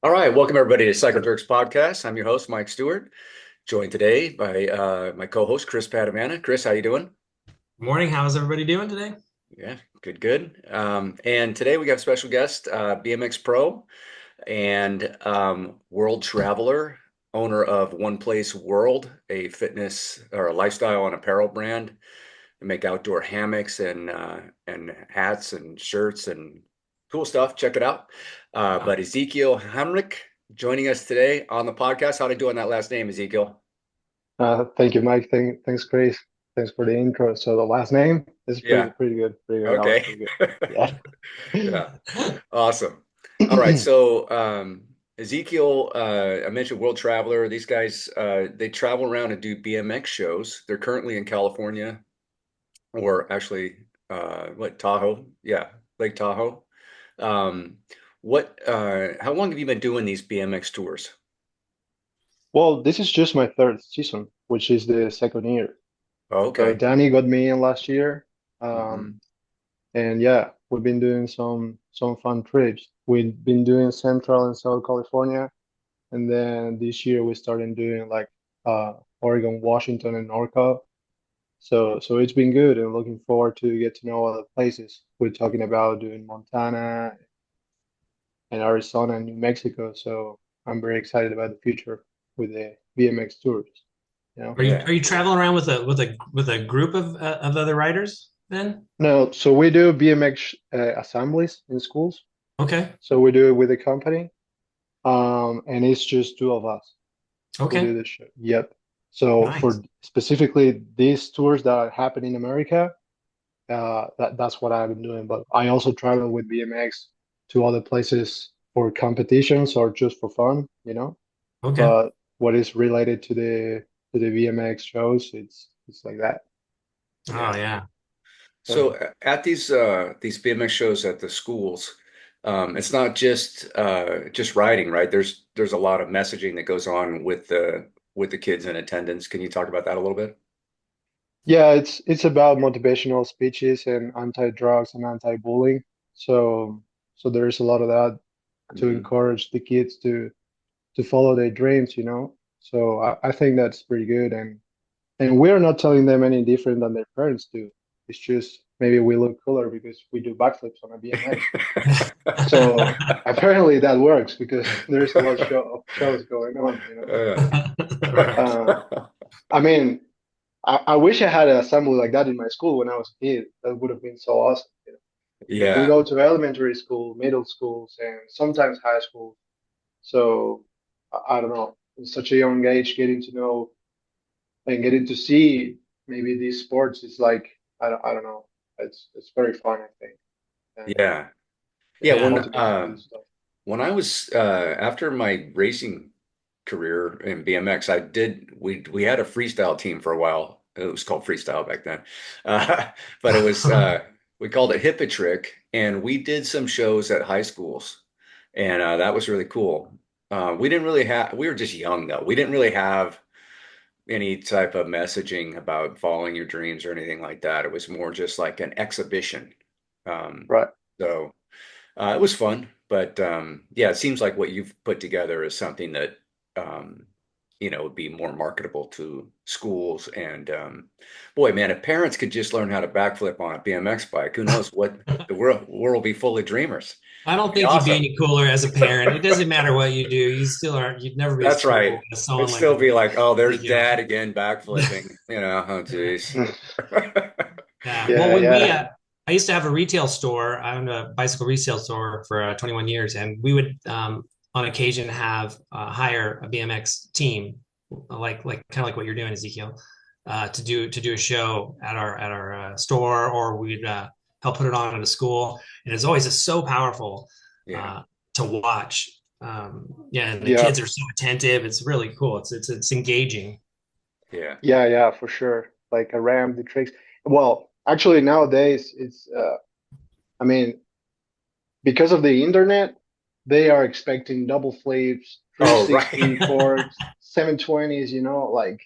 All right, welcome everybody to Cycle Jerks Podcast. I'm your host, Mike Stewart, joined today by my co-host, Chris Padamana. Chris, how you doing? Morning. How's everybody doing today? Yeah, good, good. And today we got a special guest, BMX Pro and world traveler, owner of One Place World, a fitness or a lifestyle and apparel brand. They make outdoor hammocks and hats and shirts and cool stuff. Check it out. Wow. But Ezequiel Helmreich joining us today on the podcast. How to do on that last name, Ezequiel? Thank you, Mike. Thanks, Chris. Thanks for the intro. So the last name is Yeah. pretty good. Pretty good. That was Okay. pretty good. Yeah. Yeah. Awesome. All right. So Ezequiel, I mentioned world traveler. These guys, they travel around and do BMX shows. They're currently in California, or actually, what Tahoe? Yeah, Lake Tahoe. Um, how long have you been doing these BMX tours? Well, this is just my third season, which is the second year. Oh, So okay. Danny got me in last year. Hmm. And yeah, we've been doing some fun trips. We've been doing Central and South California, and then this year we started doing like Oregon, Washington, and NorCal. So it's been good and looking forward to get to know other places. We're talking about doing Montana and Arizona and New Mexico. So I'm very excited about the future with the BMX tours. You know? Are you Yeah. traveling around with a group of other riders then? No, so we do BMX assemblies in schools. Okay. So we do it with a company, and it's just two of us who Okay. do the show. Yep. So Nice. for specifically these tours that happen in America, that's what I've been doing. But I also travel with BMX to other places for competitions or just for fun, you know. Okay. But what is related to the BMX shows, it's like that. Oh Yeah. yeah. So at these BMX shows at the schools, it's not just riding, right? There's a lot of messaging that goes on with the kids in attendance. Can you talk about that a little bit? Yeah, it's about motivational speeches and anti-drugs and anti-bullying. So there's a lot of that to Hmm. encourage the kids to follow their dreams, you know. So I think that's pretty good, and we're not telling them any different than their parents do. It's just maybe we look cooler because we do backflips on a BMX. So apparently that works because there's a lot of shows going on, you know. Uh, Right. Uh, I mean, I wish I had an assembly like that in my school when I was a kid. That would have been so awesome, you know. Because we yeah, go to elementary school, middle schools, and sometimes high school. So I don't know, in such a young age, getting to know and getting to see maybe these sports is like I don't know. It's very fun, I think, and yeah, yeah. yeah, Yeah. motivates to do stuff. When I was after my racing career in BMX, we had a freestyle team for a while. It was called freestyle back then, but it was we called it Hip Trick, and we did some shows at high schools, and that was really cool. We didn't really have we were just young though. We didn't really have any type of messaging about following your dreams or anything like that. It was more just like an exhibition. Um, Right. so. It was fun, but yeah, it seems like what you've put together is something that um, would be more marketable to schools. And boy, man, if parents could just learn how to backflip on a BMX bike, who knows what the world will be full of dreamers. I don't It'd be think you'd be awesome. any cooler as a parent. It doesn't matter what you do. You still aren't. You'd never be as That's right. cool as It'd someone like still be like, oh, there's Ezekiel. dad again backflipping. Oh, geez. Yeah. Well, Yeah, when we yeah. I used to have a retail store. I owned a bicycle resale store for 21 years, and we would on occasion have hire a BMX team, like kind of like what you're doing, Ezekiel, to do a show at our store, or we'd help put it on at a school, and it's always just so powerful Yeah, uh, to watch. Yeah, and the Yeah. kids are so attentive. It's really cool. It's engaging. yeah. Yeah, yeah, for sure. Like a ram, the tricks. Well, actually nowadays it's I mean, because of the internet, they are expecting double flips, Oh, right. 360 cords, 720s, you know, like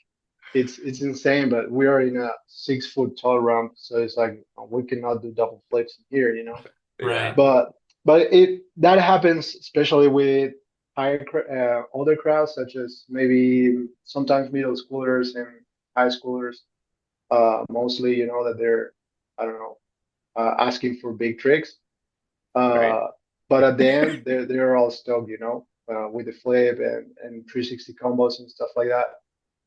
it's insane, but we are in a 6 foot tall ramp, so it's like we cannot do double flips here, you know. Yeah. Right. But but it that happens especially with older crowds, such as maybe sometimes middle schoolers and high schoolers. Mostly, that they're, I don't know, asking for big tricks. Right. Uh, but at the end, they're all stoked, with the flip and 360 combos and stuff like that.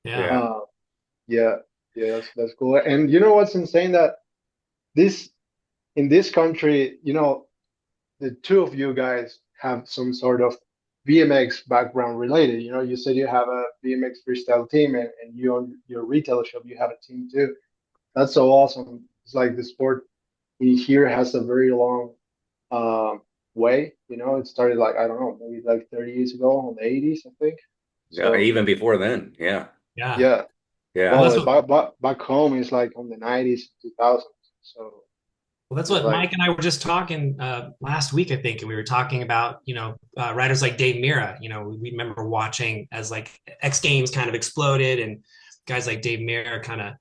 Yeah. Yeah. Uh, yeah, yeah, that's cool. And you know what's insane that this in this country, the two of you guys have some sort of BMX background related. You said you have a BMX freestyle team, and you own your retail shop, you have a team too. That's so awesome. It's like the sport in here has a very long um, way. It started like, I don't know, maybe like 30 years ago in the 80s, I think. Yeah. So Even before then. Yeah. Yeah. yeah, Well, Yeah. that's well, what back home is like on the 90s, 2000s. So Well, that's it's what like, Mike and I were just talking last week, I think, and we were talking about, writers like Dave Mira. We remember watching as like X Games kind of exploded, and guys like Dave Mira kind of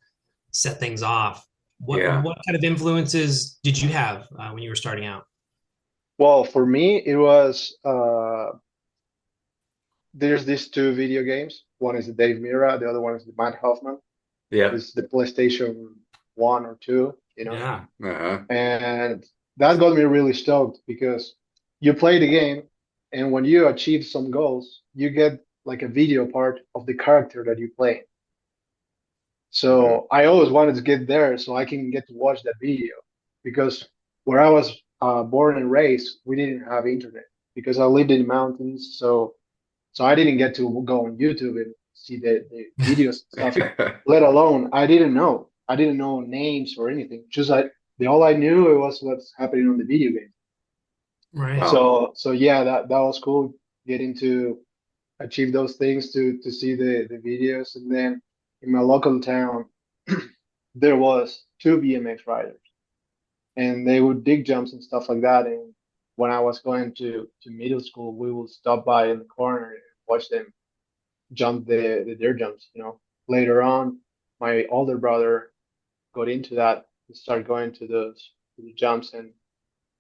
set things off. Yeah. What kind of influences did you have when you were starting out? well, for me, it was there's these two video games. One is the Dave Mira, the other one is the Matt Hoffman. Yep. It's the PlayStation 1 or 2, Yeah, Uh-huh. and that got me really stoked because you play the game, and when you achieve some goals, you get like a video part of the character that you play. Hmm. So I always wanted to get there so I can get to watch that video because where I was born and raised, we didn't have internet because I lived in the mountains. So I didn't get to go on YouTube and see the videos and stuff. Let alone I didn't know names or anything. Just the all I knew it was what's happening on the video game. right. Wow. So yeah, that was cool getting to achieve those things to see the videos. And then in my local town, there was two BMX riders, and they would dig jumps and stuff like that. And when I was going to middle school, we would stop by in the corner and watch them jump their jumps. Later on, my older brother got into that and started going to the jumps, and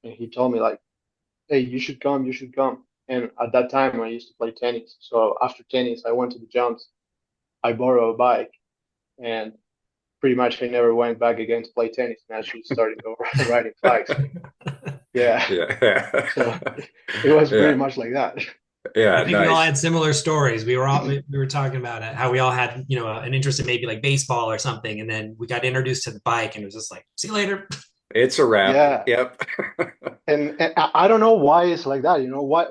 he told me like, "Hey, you should come." And at that time, I used to play tennis. So after tennis, I went to the jumps. I borrowed a bike, and pretty much I never went back again to play tennis, and actually started riding bikes. Yeah, Yeah. so it was pretty Yeah. much like that. I Yeah. think we all Nice. had similar stories. We were talking about it, how we all had an interest in maybe like baseball or something, and then we got introduced to the bike, and it was just like, see you later. It's a wrap. Yeah, Yep. and I don't know why it's like that.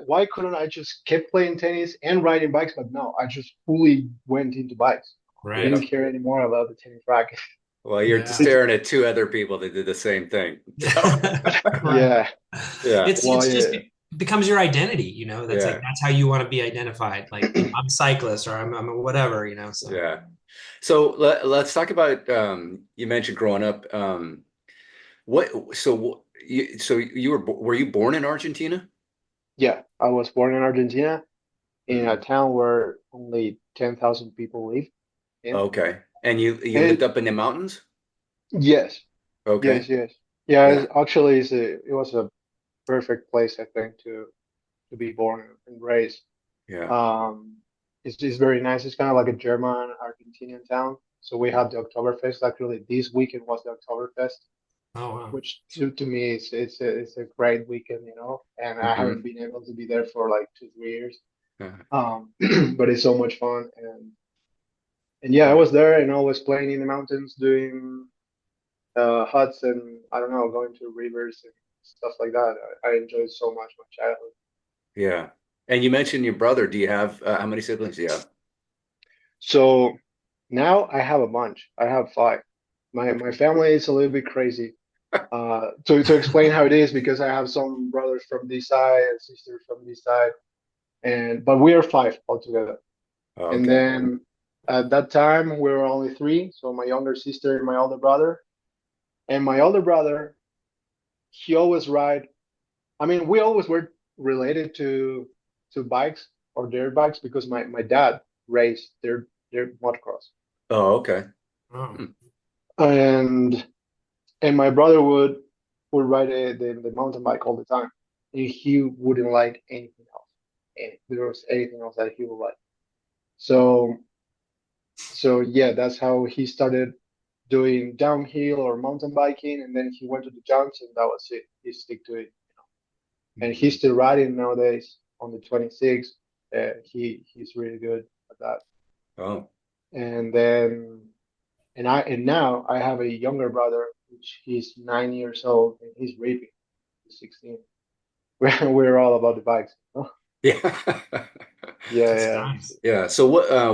Why couldn't I just keep playing tennis and riding bikes? But no, I just fully went into bikes. I Right. didn't Yep. care anymore about the tennis racket. Well, you're Yeah. It's staring at two other people that did the same thing. So, Right. yeah, yeah. well, It's just yeah, it becomes your identity, that's like Yeah. that's how you want to be identified. Like, I'm a cyclist or I'm a whatever. So Yeah. So let's talk about you mentioned growing up. Were you born in Argentina? yeah. I was born in Argentina in a Hmm. town where only 10,000 people live in. Okay. And you lived And up in the mountains? yes, Okay. yes. Yeah, Yeah. actually, it was a perfect place, I think, to be born and raised. Yeah. Um, it's very nice. It's kind of like a German Argentinian town. So we had the Oktoberfest. Actually, this weekend was the Oktoberfest, oh wow. which to me it's a great weekend, And I Hmm. haven't been able to be there for like 2 3 years. But it's so much fun, and yeah, I Yeah. was there and always playing in the mountains, doing huts, and I don't know, going to rivers and stuff like that. I enjoyed so much my childhood. Yeah. And you mentioned your brother. Do you have how many siblings do you have? So now I have a bunch. I have five. My family is a little bit crazy. To explain how it is, because I have some brothers from this side and sisters from this side, and but we are five altogether. And Okay. then at that time we were only three. So my younger sister and my older brother. And my older brother, he always ride. I mean, we always were related to bikes or dirt bikes because my dad raced their motocross, Oh, okay. Oh. Hmm. and my brother would ride the mountain bike all the time, and he wouldn't like anything else. there was anything else that he would like. So so yeah, that's how he started doing downhill or mountain biking, and then he went to the jumps, and that was it. He stick to it, and he's Mhm. still riding nowadays on the 26. He's really good at that. Oh, And then and now I have a younger brother, which he's 9 years old, and he's raping. He's 16. We're all about the bikes. yeah. Yeah, That's yeah. nice. Yeah. So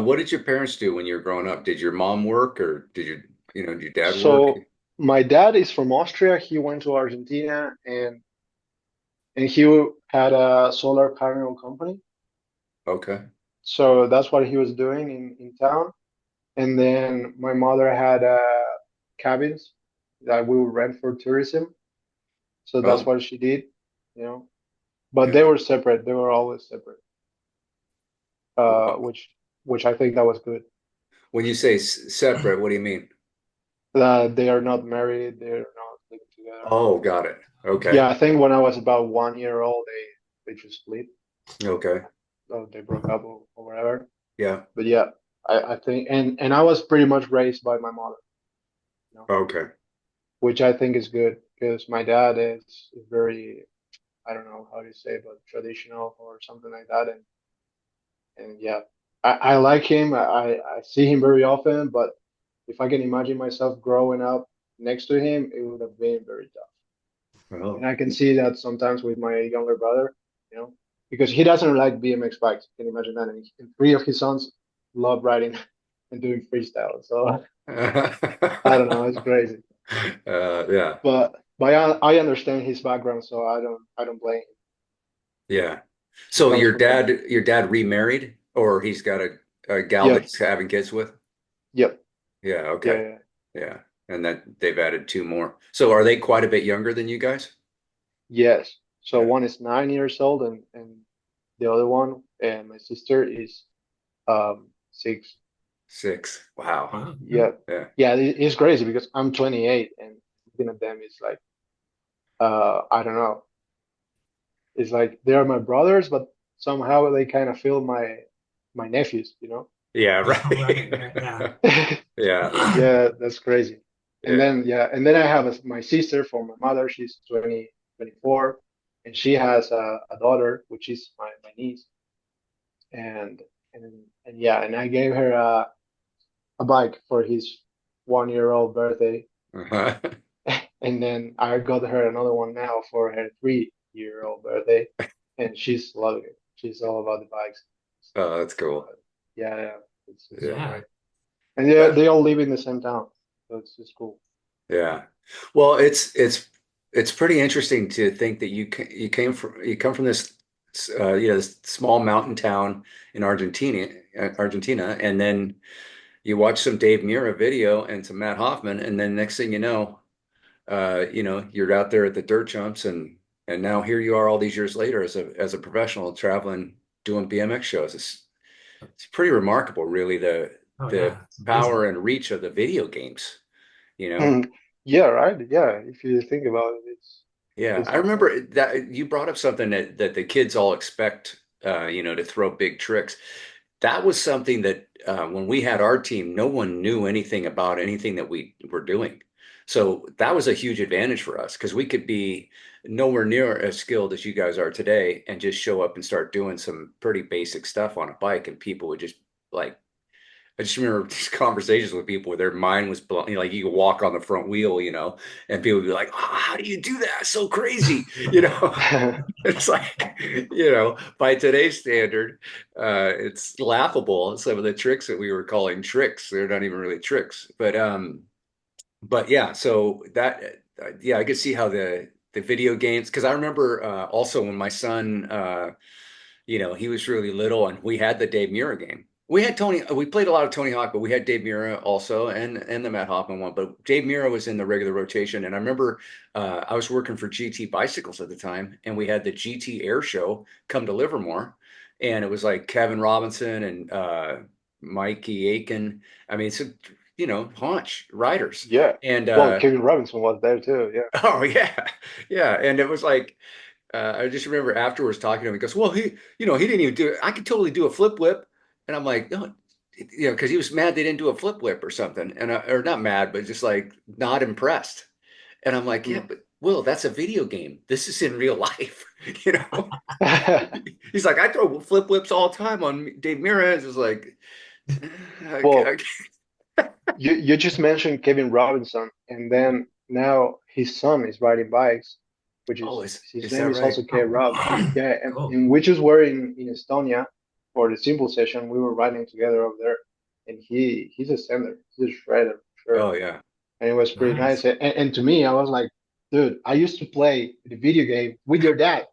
what did your parents do when you were growing up? Did your mom work or did your dad work? So my dad is from Austria. He went to Argentina, and he had a solar panel company. Okay. So that's what he was doing in town. And then my mother had cabins that we would rent for tourism. So that's Oh, what she did, you know. But yeah. they were separate. They were always separate, uh, Wh- which which I think that was good. When you say separate, what do you mean? They are not married. They're not living together. Oh, got it. Okay. Yeah, I think when I was about 1 year old, they just split. Okay. They broke up or whatever. Yeah. But yeah, I think and I was pretty much raised by my mother, you know, Okay. which I think is good because my dad is very, I don't know how to say, but traditional or something like that. And yeah, I like him. I see him very often, but if I can imagine myself growing up next to him, it would have been very tough. And Oh. I can see that sometimes with my younger brother, because he doesn't like BMX bikes. Can you imagine that? And three of his sons love riding and doing freestyle. So I don't know, it's crazy. Yeah. But I understand his background, so I don't blame him. Yeah. He So comes from that. your dad remarried or he's got a gal that Yep, he's having kids with? yep, Yeah, yeah, okay. yeah. Yeah. And that they've added two more. So are they quite a bit younger than you guys? Yes. So Yeah. one is 9 years old, and the other one, and my sister is 6. Six. Wow. Wow. Yeah, Yeah. yeah. It's crazy because I'm 28, and looking at them is like I don't know. It's like they are my brothers, but somehow they kind of feel my nephews, you know? Yeah, Right, right. right, yeah. Yeah. Yeah, that's crazy. And Yeah. then yeah, and then I have my sister from my mother. She's 24, and she has a daughter, which is my niece. And and yeah, and I gave her a bike for his 1 year old birthday, Uh-huh. and then I got her another one now for her 3 year old birthday, and she's loving it. She's all about the bikes. Oh, that's cool. Yeah, yeah, it's so Yeah. Yeah. great. And they all live in the same town, so it's just cool. Yeah. Well, it's pretty interesting to think that you come from this this small mountain town in Argentina, and then you watch some Dave Mura video and some Matt Hoffman, and then next thing you're out there at the dirt jumps, and now here you are all these years later as a professional traveling doing BMX shows. It's pretty remarkable, really, Oh, the yeah. It's amazing. power and reach of the video games, you know. Hmm. Yeah, right. Yeah, if you think about it, Yeah, it's I insane. remember that you brought up something that the kids all expect, to throw big tricks. That was something that when we had our team, no one knew anything about anything that we were doing. So that was a huge advantage for us because we could be nowhere near as skilled as you guys are today and just show up and start doing some pretty basic stuff on a bike, and people would just like I just remember these conversations with people where their mind was blown. Like you could walk on the front wheel, and people would be like, "Oh, how do you do that? It's so crazy." You know, it's like, by today's standard, it's laughable. Some of the tricks that we were calling tricks, they're not even really tricks. But yeah, so yeah, I could see how the video games, because I remember also when my son, he was really little, and we had the Dave Mura game. We had Tony. We played a lot of Tony Hawk, but we had Dave Mura also, and the Matt Hoffman one. But Dave Mura was in the regular rotation, and I remember I was working for GT Bicycles at the time, and we had the GT Air Show come to Livermore, and it was like Kevin Robinson and Mikey Aiken. I mean, so haunch riders, Yeah. and Well, Kevin Robinson was there too. Yeah. oh yeah, yeah, and it was like. I just remember afterwards talking to him. He goes, "Well, he didn't even do it. I could totally do a flip whip." And I'm like, "No, because he was mad they didn't do a flip whip or something, and or not mad, but just like not impressed." And I'm like, "Yeah, Mm. but Will, that's a video game. This is in real life, you know." He's like, "I throw flip whips all the time on Dave Mirez." Is like, Well, okay, you just mentioned Kevin Robinson, and then now his son is riding bikes, which oh, is his is name that is right? also K Oh, Rob. Yeah, cool. and we just were in Estonia for the simple session. We were riding together over there, and he's a sender, he's a shredder for sure, Oh yeah. and it was pretty nice. Nice. And to me, I was like, dude, I used to play the video game with your dad,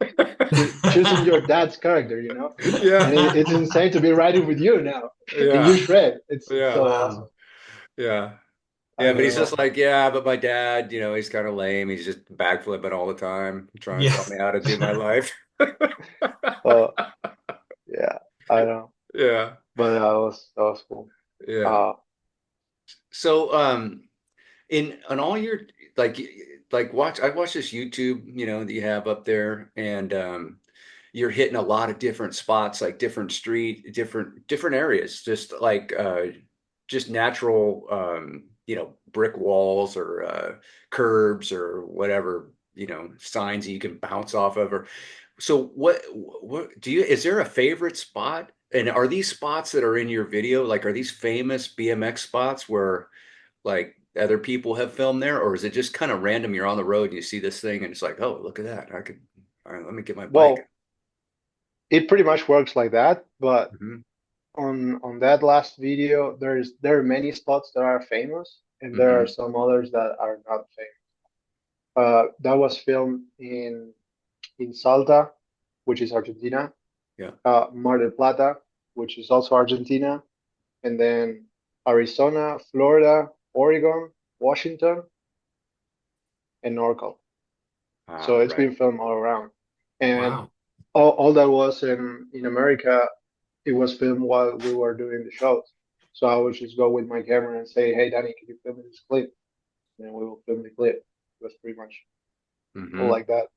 choosing your dad's character, and Yeah, it's insane to be riding with you now, and you yeah, shred. It's yeah, so awesome. Wow. yeah. I Yeah, but don't he's just know. like, yeah, but my dad, he's kind of lame. He's just backflipping all the time, trying to Yeah. tell me how to do my life. Uh, yeah, I know, Yeah, but that was cool. yeah. Uh, So, in all your like I watch this YouTube, that you have up there, and you're hitting a lot of different spots, like different street, different areas, just like just natural, brick walls or curbs or whatever, signs that you can bounce off of. Or so, what is there a favorite spot? And are these spots that are in your video, like, are these famous BMX spots where like other people have filmed there, or is it just kind of random? You're on the road and you see this thing and it's like, oh, look at that. All right, let me get my bike. well, it pretty much works like that, but Hmm. on that last video, there are many spots that are famous, and there are Hmm. some others that are not famous. That was filmed in Salta, which is Argentina, Yeah. Mar del Plata, which is also Argentina, and then Arizona, Florida, Oregon, Washington, and NorCal. So Ah, it's right. been filmed all around. And Wow. all that was in America, it was filmed while we were doing the shows. So I would just go with my camera and say, "Hey, Danny, can you film me this clip?" And we will film the clip. It was pretty much all Hmm. like that.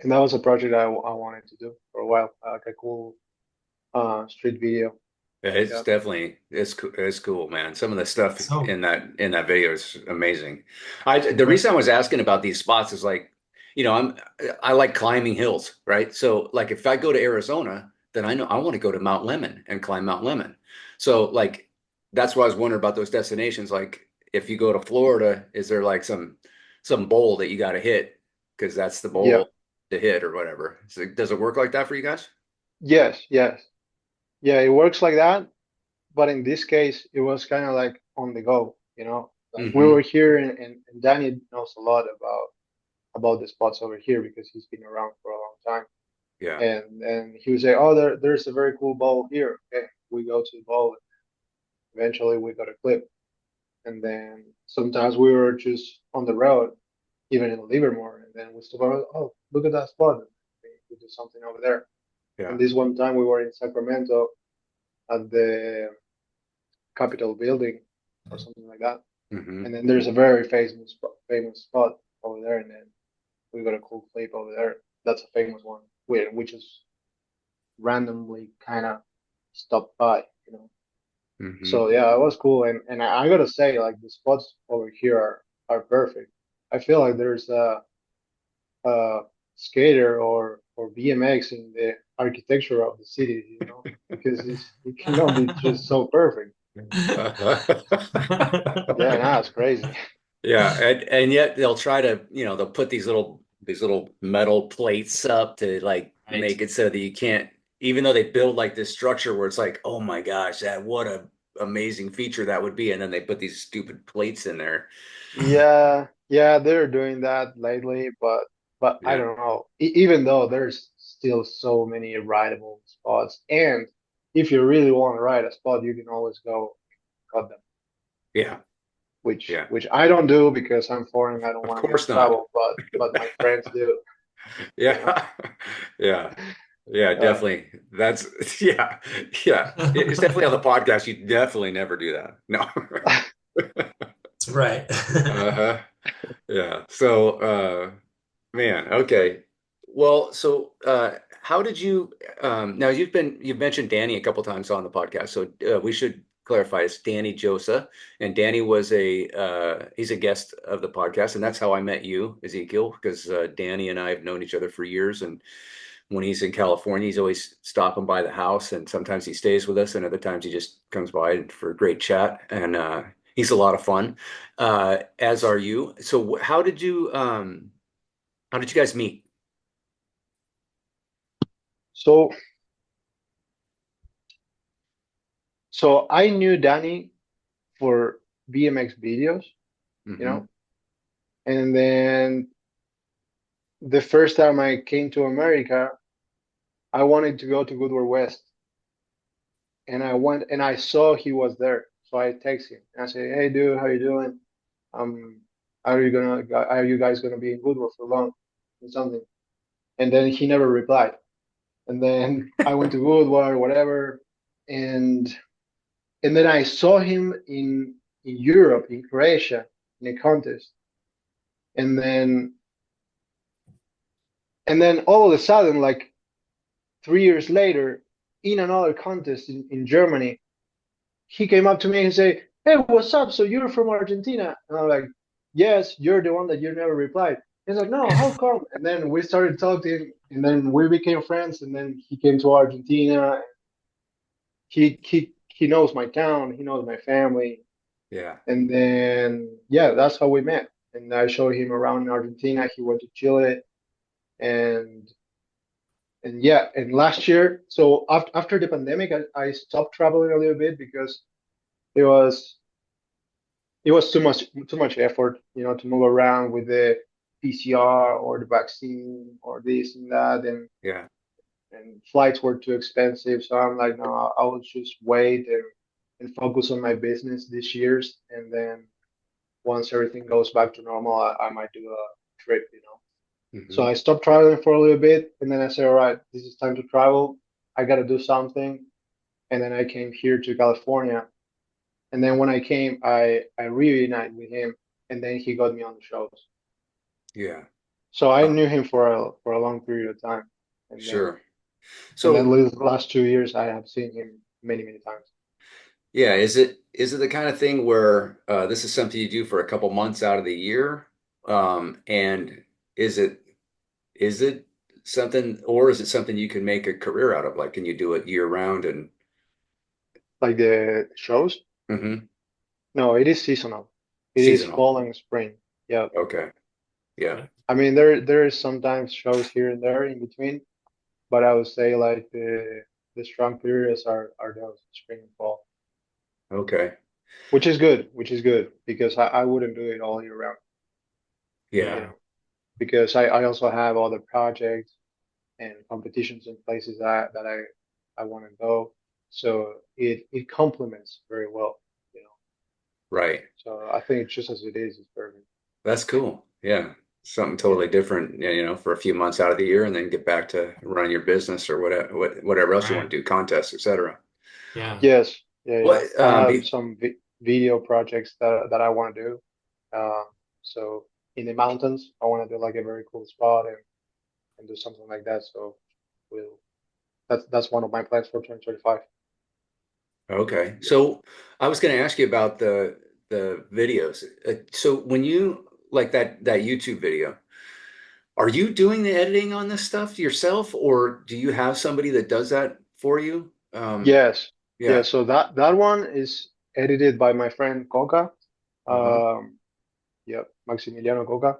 And that was a project I wanted to do for a while, like a cool street video. Yeah, it's Yeah. definitely it's cool, man. Some of the stuff So, in that video is amazing. The right. reason I was asking about these spots is like, I like climbing hills, right? So like if I go to Arizona, then I know I want to go to Mount Lemon and climb Mount Lemon. So like that's why I was wondering about those destinations. Like if you go to Florida, is there like some bowl that you got to hit because that's the Yeah. bowl to hit or whatever? So does it work like that for you guys? Yes. Yes. Yeah. It works like that. But in this case, it was kind of like on the go. Like we Hmm. were here, and Danny knows a lot about the spots over here because he's been around for a long time. Yeah. And he would say, "Oh, there's a very cool bowl here." Okay, we go to the bowl. Eventually, we got a clip, and then sometimes we were just on the road, even in Livermore, and then we stop. Oh, look at that spot. We do something over there. Yeah. And this one time we were in Sacramento at the Capitol building or something like that. Hmm. And then there's a very famous spot over there, and then we got a cool clip over there. That's a famous one. We just randomly kind of stopped by. Hmm. So yeah, it was cool, and I gotta say, like the spots over here are perfect. I feel like there's a skater or BMX in the architecture of the city, because it cannot be just so perfect. Yeah, no, it's crazy. Yeah, and yet they'll try to, they'll put these little metal plates up to like Right. make it so that you can't, even though they build like this structure where it's like, oh my gosh, that what a amazing feature that would be, and then they put these stupid plates in there. Yeah, yeah, they're doing that lately, but I Yeah, don't know. Even though there's still so many rideable spots, and if you really want to ride a spot, you can always go cut them, yeah, which yeah. which I don't do because I'm foreign. I don't Of want to get in course not. trouble, but my friends do, you know. Yeah, yeah, yeah, Uh, definitely. That's yeah, yeah. It's definitely on the podcast. You definitely never do that. No. Right. Uh-huh. Yeah. So, man, okay. Well, so how did you now you've mentioned Danny a couple times on the podcast, so we should clarify it's Danny Josa, and Danny was a he's a guest of the podcast, and that's how I met you, Ezequiel, because Danny and I have known each other for years, and when he's in California, he's always stopping by the house, and sometimes he stays with us, and other times he just comes by for a great chat, and he's a lot of fun, as are you. So how did you guys meet? So so I knew Danny for BMX videos, you Hmm. know, and then the first time I came to America, I wanted to go to Goodward West, and I went and I saw he was there. So I text him and I say, "Hey, dude, how you doing? Um, are you guys gonna be in Goodward for long or something?" And then he never replied. And then I went to Goodward, whatever, and and then I saw him in Europe, in Croatia, in a contest, and then all of a sudden, like 3 years later, in another contest in Germany, he came up to me and said, "Hey, what's up? So you're from Argentina?" And I'm like, "Yes, you're the one that you never replied." He's like, "No, how come?" And then we started talking, and then we became friends. And then he came to Argentina. He knows my town. He knows my family. Yeah. And then yeah, that's how we met. And I showed him around in Argentina. He went to Chile, and and yeah, and last year, so after the pandemic, I stopped traveling a little bit because it was it was too much effort, to move around with the PCR or the vaccine or this and that, Yeah. and flights were too expensive. So I'm like, no, I will just wait and focus on my business this year's, and then once everything goes back to normal, I might do a trip. So Hmm. I stopped traveling for a little bit, and then I said, all right, this is time to travel. I got to do something. And then I came here to California. And then when I came, I reunited with him, and then he got me on the shows. Yeah. So I Uh, knew him for a long period of time, and then sure. and then So, the last 2 years I have seen him many times. yeah, is it the kind of thing where this is something you do for a couple months out of the year? And is it is it something, or is it something you can make a career out of? Like, can you do it year round and Like the shows? hmm No, it is seasonal. It is seasonal? fall and spring. Yeah. Okay. Yeah. Okay. I mean, there is sometimes shows here and there in between, but I would say like the strong periods are those spring and fall, Okay. which is good because I wouldn't do it all year round, you Yeah. know, because I also have other projects and competitions in places that I want to go. So it complements very well. Right. So I think just as it is perfect. That's cool. Yeah. Something Yeah. totally different, for a few months out of the year and then get back to running your business or whatever else you want Right. to do, contests, etc. Yeah. Yes. Yeah. Yeah. What I have some video projects that I want to do. So in the mountains, I want to do like a very cool spot and do something like that. So we'll that's one of my plans for 2025. Okay. Yeah. So I was going to ask you about the videos. So when you like that YouTube video, are you doing the editing on this stuff yourself, or do you have somebody that does that for you? Yes. Yeah. Yeah. So that one is edited by my friend Coca. Uh-huh. Um, yeah, Maximiliano Coca,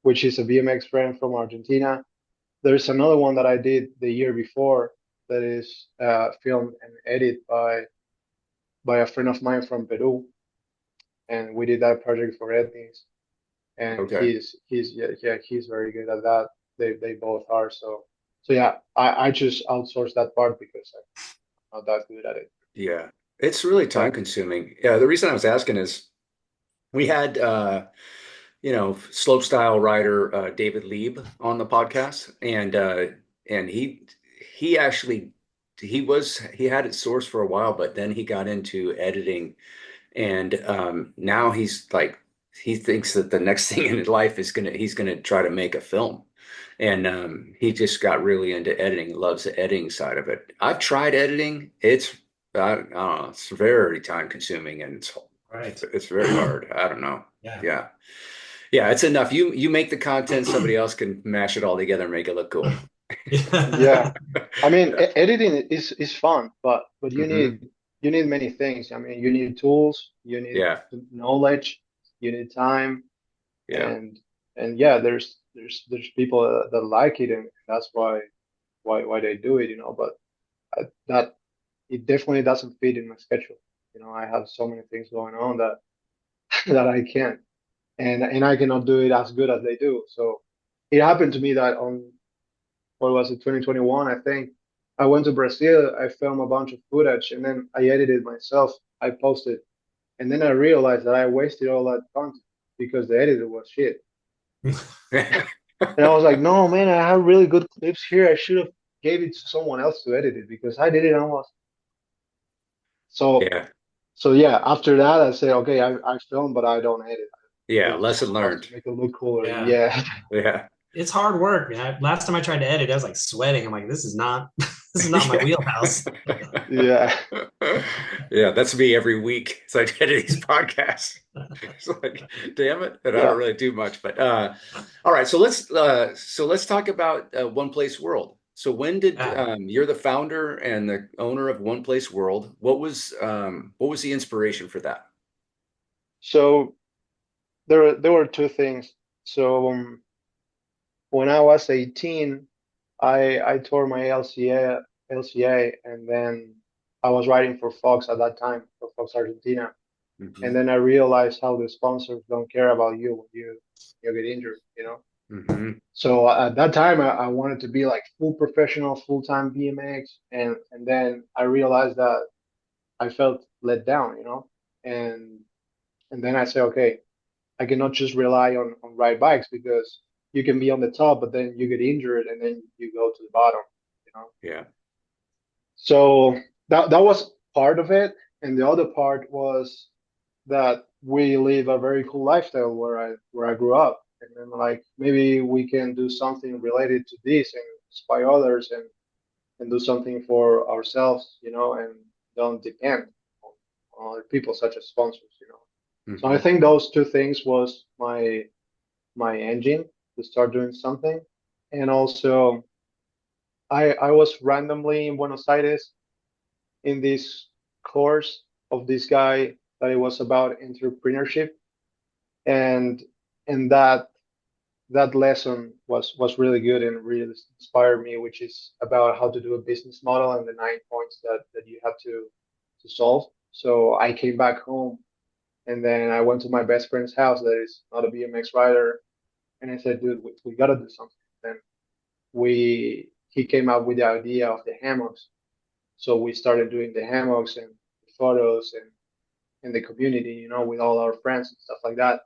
which is a BMX friend from Argentina. There's another one that I did the year before that is filmed and edited by a friend of mine from Peru, and we did that project for Ethnics. And Okay. he's very good at that. They both are. So yeah, I just outsource that part because I'm not that good at it. Yeah. It's really time But consuming. Yeah. The reason I was asking is we had slope style rider David Lieb on the podcast, and he actually he had it sourced for a while, but then he got into editing, and now he's like he thinks that the next thing in his life is he's gonna try to make a film. And he just got really into editing, loves the editing side of it. I've tried editing. I don't know, it's very time consuming and Right. it's very hard. I don't know. Yeah. Yeah. Yeah, it's enough. You make the content, somebody else can mash it all together and make it look cool. Yeah. I mean, Yeah. editing is fun, but Hmm. you need many things. I mean, you need tools, you need Yeah. knowledge, you need time, Yeah. and yeah, there's people that like it, and that's why they do it, you know. But that it definitely doesn't fit in my schedule. You know, I have so many things going on that that I can't, and I cannot do it as good as they do. So it happened to me that on what was it, 2021, I think. I went to Brazil, I filmed a bunch of footage, and then I edited myself. I posted, and then I realized that I wasted all that content because the editor was shit. And I was like, no, man, I have really good clips here. I should have gave it to someone else to edit it because I did it almost. So, Yeah. so yeah, after that, I say, okay, I film, but I don't edit. I Yeah. edit Lesson someone else to learned. make it look cooler. Yeah. Yeah, Yeah. It's hard work, man. Last time I tried to edit, I was like sweating. I'm like, this is not this is not my Yeah. wheelhouse. yeah, Yeah, that's me every week. So I did these podcasts. It's like, damn it. And I don't yeah. really do much, but all right. So let's talk about One Place World. So when did Yeah. you're the founder and the owner of One Place World? What was the inspiration for that? So there were two things. So when I was 18, I tore my LCA, and then I was writing for Fox at that time, for Fox Argentina. And Hmm. then I realized how the sponsors don't care about you when you get injured, you know? Hmm. So at that time, I wanted to be like full professional, full-time BMX. And then I realized that I felt let down, you know? And and then I said, okay, I cannot just rely on ride bikes because you can be on the top, but then you get injured and then you go to the bottom, you know? Yeah. So that was part of it. And the other part was that we live a very cool lifestyle where I grew up. And then like maybe we can do something related to this and inspire others and do something for ourselves, you know, and don't depend on other people such as sponsors, you know. So I Hmm. think those two things was my engine to start doing something. And also I was randomly in Buenos Aires in this course of this guy that it was about entrepreneurship, and and that lesson was really good and really inspired me, which is about how to do a business model and the 9 points that you have to solve. So I came back home, and then I went to my best friend's house that is not a BMX rider, and I said, dude, we gotta do something. Then we he came up with the idea of the hammocks. So we started doing the hammocks and photos and in the community, you know, with all our friends and stuff like that.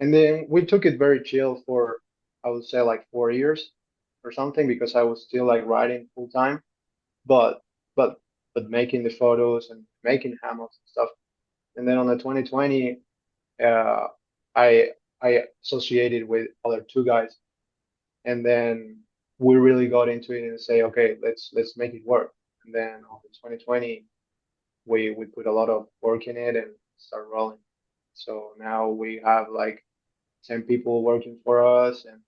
And then we took it very chill for, I would say, like 4 years or something, because I was still like writing full time, but but but making the photos and making hammocks and stuff. And then on the 2020, uh, I I associated with other two guys, and then we really got into it and say, okay, let's make it work. And then on the 2020, we put a lot of work in it and start rolling. So now we have like 10 people working for us, and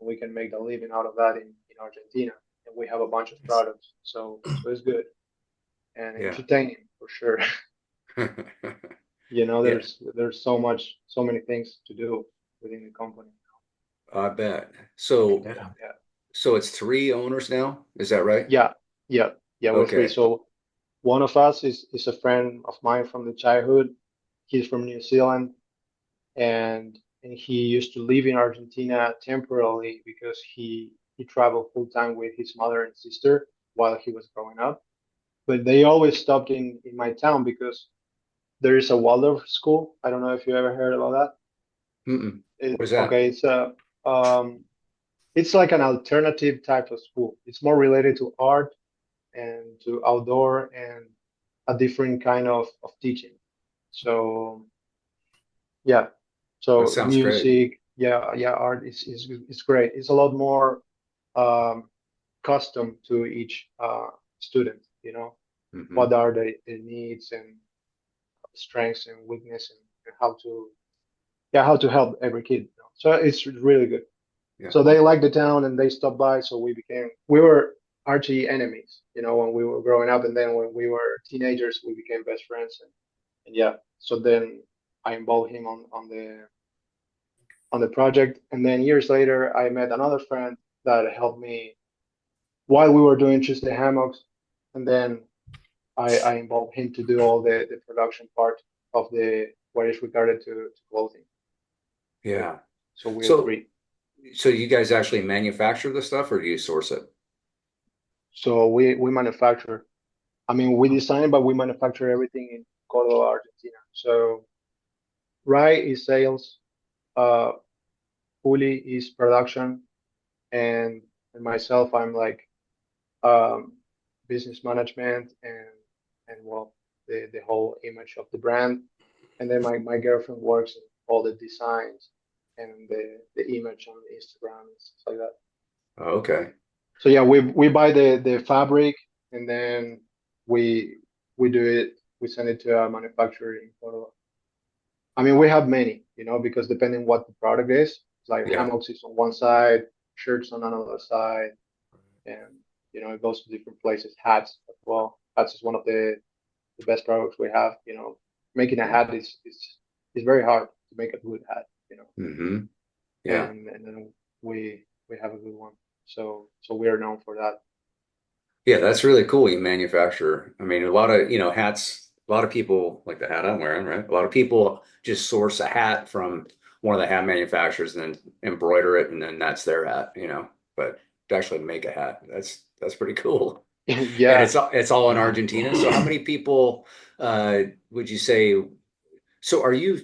we can make a living out of that in Argentina. And we have a bunch of Nice. products. So it's good and Yeah. entertaining for sure. You know, Yeah. there's so much, so many things to do within the company. I bet. So Yeah. Yeah. so it's three owners now, is that right? Yeah. Yeah. Yeah. We're three. Okay. So one of us is a friend of mine from the childhood. He's from New Zealand, and he used to live in Argentina temporarily because he traveled full time with his mother and sister while he was growing up. But they always stopped in my town because there is a Waldorf school. I don't know if you ever heard about that. Mm-mm. What is that? Okay, um, it's like an alternative type of school. It's more related to art and to outdoor and a different kind of teaching. So yeah, That so sounds great. music. yeah, art is great. It's a lot more um, custom to each student. Hmm. What are the needs and strengths and weakness and how to help every kid. So it's really good. Yeah. So they liked the town and they stopped by. So we were archie enemies, when we were growing up. And then when we were teenagers, we became best friends. And yeah, so then I involved him on the project. And then years later, I met another friend that helped me while we were doing just the hammocks. And then I involved him to do all the production part of the what is regarded to clothing. So yeah, Yeah. so we're So, three. so you guys actually manufacture the stuff or do you source it? So we manufacture. I mean, we design, but we manufacture everything in Córdoba, Argentina. So Rai is sales, uh, Juli is production, and myself, I'm like um, business management and well, the whole image of the brand. And then my girlfriend works in all the designs and the image on Instagram and stuff like that. Oh, okay. So yeah, we buy the fabric, and then we we do it. We send it to a manufacturer in Córdoba. I mean, we have many, because depending what the product is, it's like Yeah. hammocks is on one side, shirts on another side, and it goes to different places. Hats as well. Hats is one of the best products we have. Making a Yeah. hat is very hard to make a good hat. Hmm. Yeah. And then we have a good one. So we are known for that. Yeah, that's really cool. You manufacture. I mean, a lot of, hats, a lot of people like the hat I'm wearing, right? A lot of people just source a hat from one of the hat manufacturers and then embroider it and then that's their hat. But to actually make a hat, that's pretty cool. And Yeah. it's all in Argentina. So how many people would you say? So are you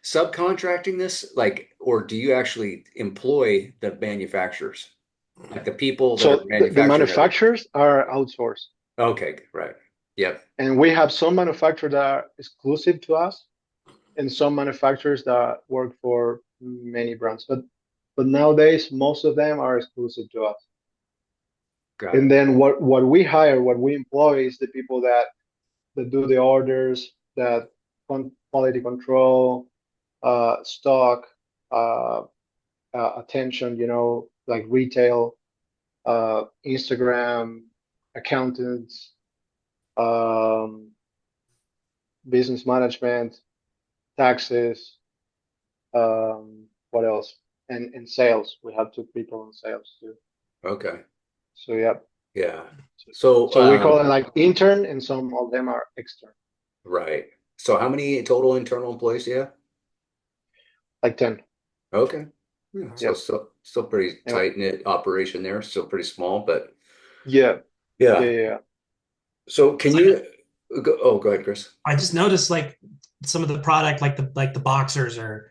subcontracting this, like, or do you actually employ the manufacturers, like the people that are So the manufacturing everything? manufacturers are outsourced, Okay, right. Yep. and we have some manufacturers that are exclusive to us, and some manufacturers that work for many brands. But nowadays, most of them are exclusive to us. Got And it. then what we hire, what we employ is the people that do the orders, that quality control, stock, uh, attention, like retail, Instagram, accountants, um, business management, taxes, what else? And sales. We have two people in sales too. Okay. So yeah. Yeah. So, So, so we call it like intern, and some of them are extern, right. So how many total internal employees do you have? like 10. Okay. Yeah. So Yep. still pretty And tight knit operation there. Still pretty small, but yeah, yeah, yeah. yeah, yeah. So can you go ahead, Chris. I just noticed like some of the product, like the boxers are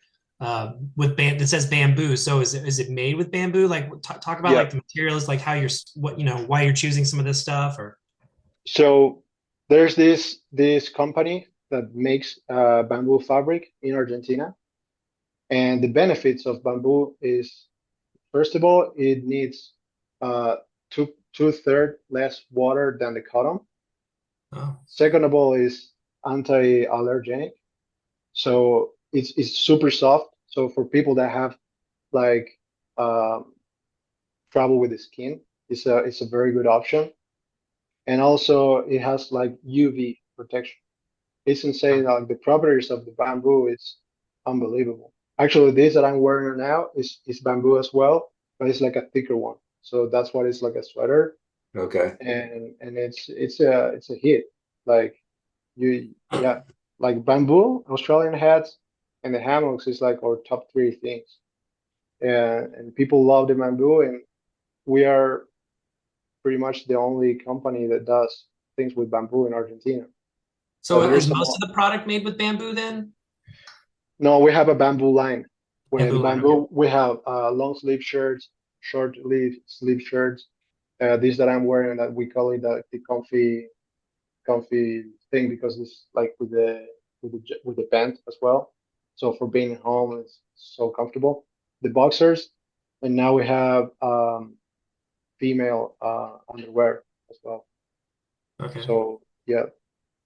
with band that says bamboo. So is it made with bamboo? Like talk about Yeah. like the materials, like how you're what why you're choosing some of this stuff or So there's this company that makes bamboo fabric in Argentina, and the benefits of bamboo is, first of all, it needs two-thirds less water than the cotton. oh. Second of all, is anti-allergenic, so it's super soft. So for people that have like um, trouble with the skin, it's a very good option. And also it has like UV protection. It's insane. Like the properties of the bamboo, it's unbelievable. Actually, this that I'm wearing now is bamboo as well, but it's like a thicker one. So that's why it's like a sweater, Okay. and it's a hit. Like yeah, like bamboo, Australian hats, and the hammocks is like our top three things. And people love the bamboo, and we are pretty much the only company that does things with bamboo in Argentina. So There's is some most more. of the product made with bamboo then? No, we have a bamboo line. With the Bamboo line, okay. bamboo, we have long sleeve shirts, short sleeve shirts. These that I'm wearing, that we call it the comfy thing, because it's like with the pant as well. So for being home, it's so comfortable. the boxers, and now we have female underwear as well. Okay. So yeah,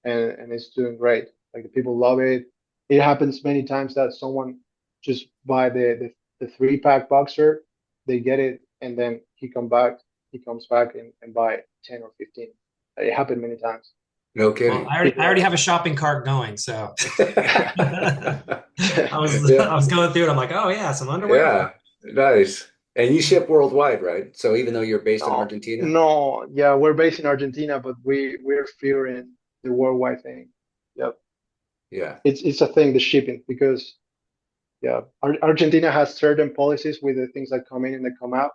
and it's doing great. Like the people love it. It happens many times that someone just buy the 3 pack boxer, they get it, and then he comes back and buy 10 or 15. It happened many times. No Well, kidding. I People already love have a shopping cart going, so it. I Yeah, was going through it. I'm like, oh yeah, some underwear. yeah, nice. And you ship worldwide, right? So even though you're based in No, Argentina? no, yeah, we're based in Argentina, but we're fearing the worldwide thing. Yep, Yeah. it's a thing, the shipping, because yeah, Argentina has certain policies with the things that come in and that come out.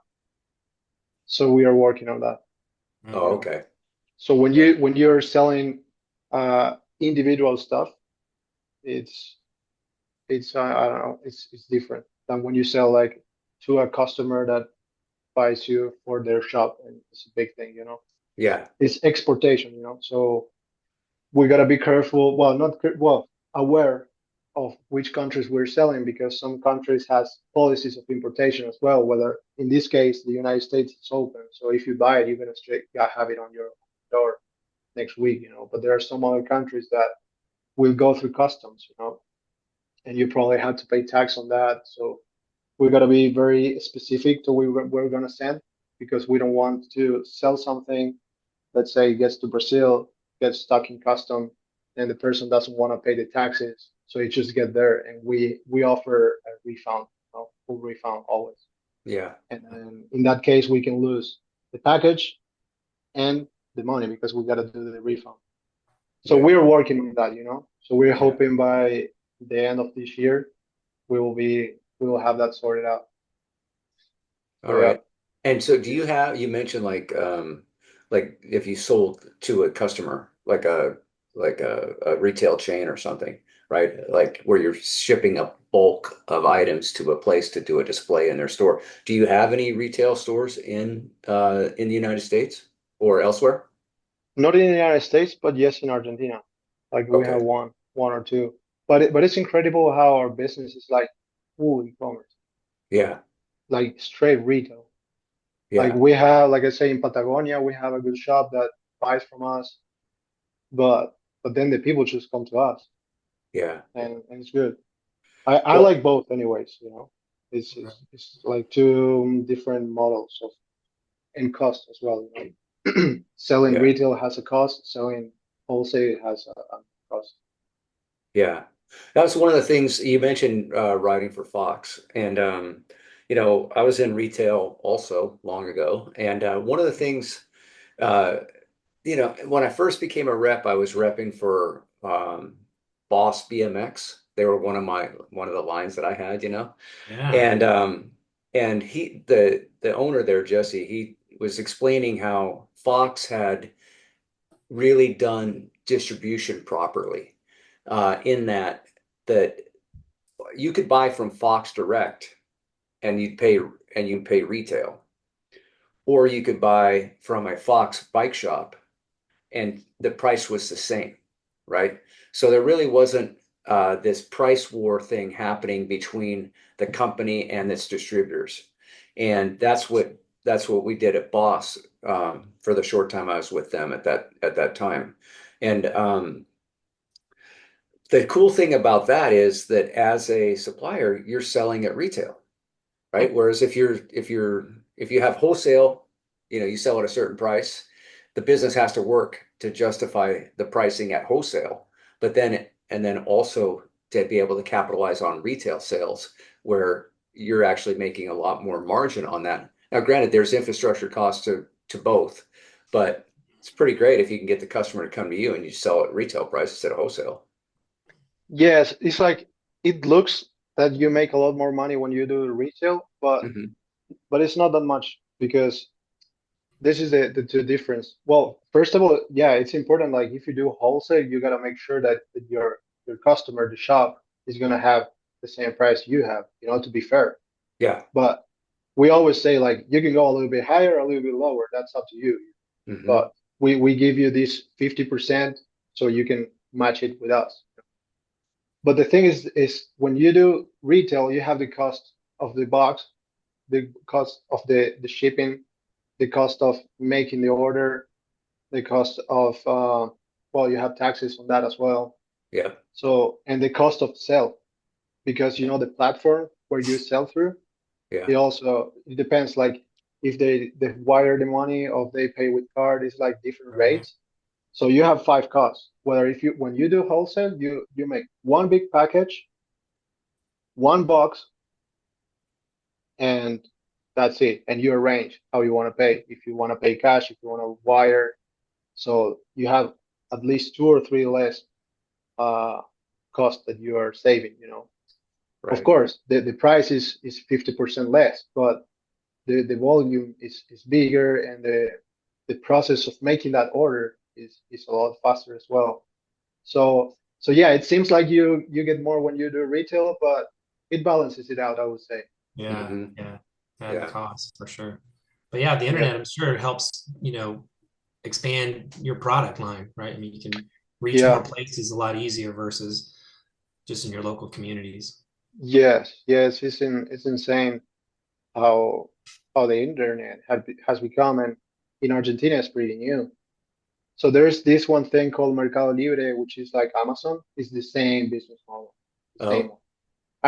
So we are working on that, you Oh, Okay. know. okay. So Yeah. when you're selling individual stuff, it's I don't know, it's different than when you sell like to a customer that buys you for their shop, and it's a big thing, you know. Yeah. It's exportation, you know. So we gotta be careful. Well, not well, aware of which countries we're selling, because some countries has policies of importation as well. Whether in this case the United States is open, so if you buy it, you're gonna straight have it on your door next week, you know. But there are some other countries that will go through customs, you know, and you probably have to pay tax on that. So we gotta be very specific to where we're gonna send, because we don't want to sell something, let's say it gets to Brazil, gets stuck in custom, and the person doesn't want to pay the taxes, so it just get there, and we offer a refund, you know, full refund always. Yeah. And then in that case, we can lose the package and the money because we got to do the refund. So Yeah. we're working on that, you know. So we're Yeah. hoping by the end of this year we will have that sorted out. So All yeah, right. And so do you it's have, you mentioned like if you sold to a customer, like a retail chain or something, right? Like where you're shipping a bulk of items to a place to do a display in their store. Do you have any retail stores in the United States or elsewhere? not in the United States, but yes, in Argentina. Like we have Okay. one or two. But it's incredible how our business is like full e-commerce, Yeah. like straight retail. Like Yeah. we have, like I say, in Patagonia, we have a good shop that buys from us, but then the people just come to us, Yeah. and it's good. I Well, like both, anyways. You know, it's like two different models of and cost as well. You know? Selling yeah. retail has a cost. Selling wholesale has a cost. Yeah. That's one of the things you mentioned, writing for Fox. And, I was in retail also long ago. And one of the things, uh, when I first became a rep, I was repping for Boss BMX. They were one of the lines that I had, Yeah. and the owner there, Jesse, he was explaining how Fox had really done distribution properly, in that you could buy from Fox Direct and you'd pay retail, or you could buy from a Fox bike shop and the price was the same, right? So there really wasn't this price war thing happening between the company and its distributors, and that's what we did at Boss, for the short time I was with them at that time, and the cool thing about that is that as a supplier, you're selling at retail, right? Whereas if you have wholesale, you sell at a certain price, the business has to work to justify the pricing at wholesale, but then also to be able to capitalize on retail sales where you're actually making a lot more margin on that. Now, granted, there's infrastructure costs to both, but it's pretty great if you can get the customer to come to you and you sell at retail price instead of wholesale. Yes, it's like it looks that you make a lot more money when you do retail, Hmm. but it's not that much because this is the two difference. Well, first of all, yeah, it's important. Like if you do wholesale, you gotta make sure that your customer, the shop, is gonna have the same price you have, you know, to be fair. Yeah. But we always say like you can go a little bit higher, a little bit lower. That's up to you. Hmm. But we give you this 50% so you can match it with us. But the thing is when you do retail, you have the cost. of the box, the cost of the shipping, the cost of making the order, the cost of well, you have taxes on that as well. Yeah. So, and the cost of sell, because you know the platform where you sell through, Yeah. it also it depends like if they wire the money or they pay with card, it's like different Right. rates. So you have five costs. Whether if you when you do wholesale, you make one big package, one box, and that's it. And you arrange how you want to pay. If you want to pay cash, if you want to wire, so you have at least two or three less uh, cost that you are saving. You know, of Right. course, the price is 50% less, but the volume is bigger, and the process of making that order is a lot faster as well. So yeah, it seems like you get more when you do retail, but it balances it out, I would say. Yeah, Hmm. yeah, add the Yeah. cost for sure. But yeah, the Yeah, internet, I'm sure, helps, expand your product line, right? I mean, you can reach more yeah, places a lot easier versus just in your local communities. yes, it's insane how the internet has become, and in Argentina it's pretty new. So there's this one thing called Mercado Libre, which is like Amazon. It's the same business model, the same Oh. one.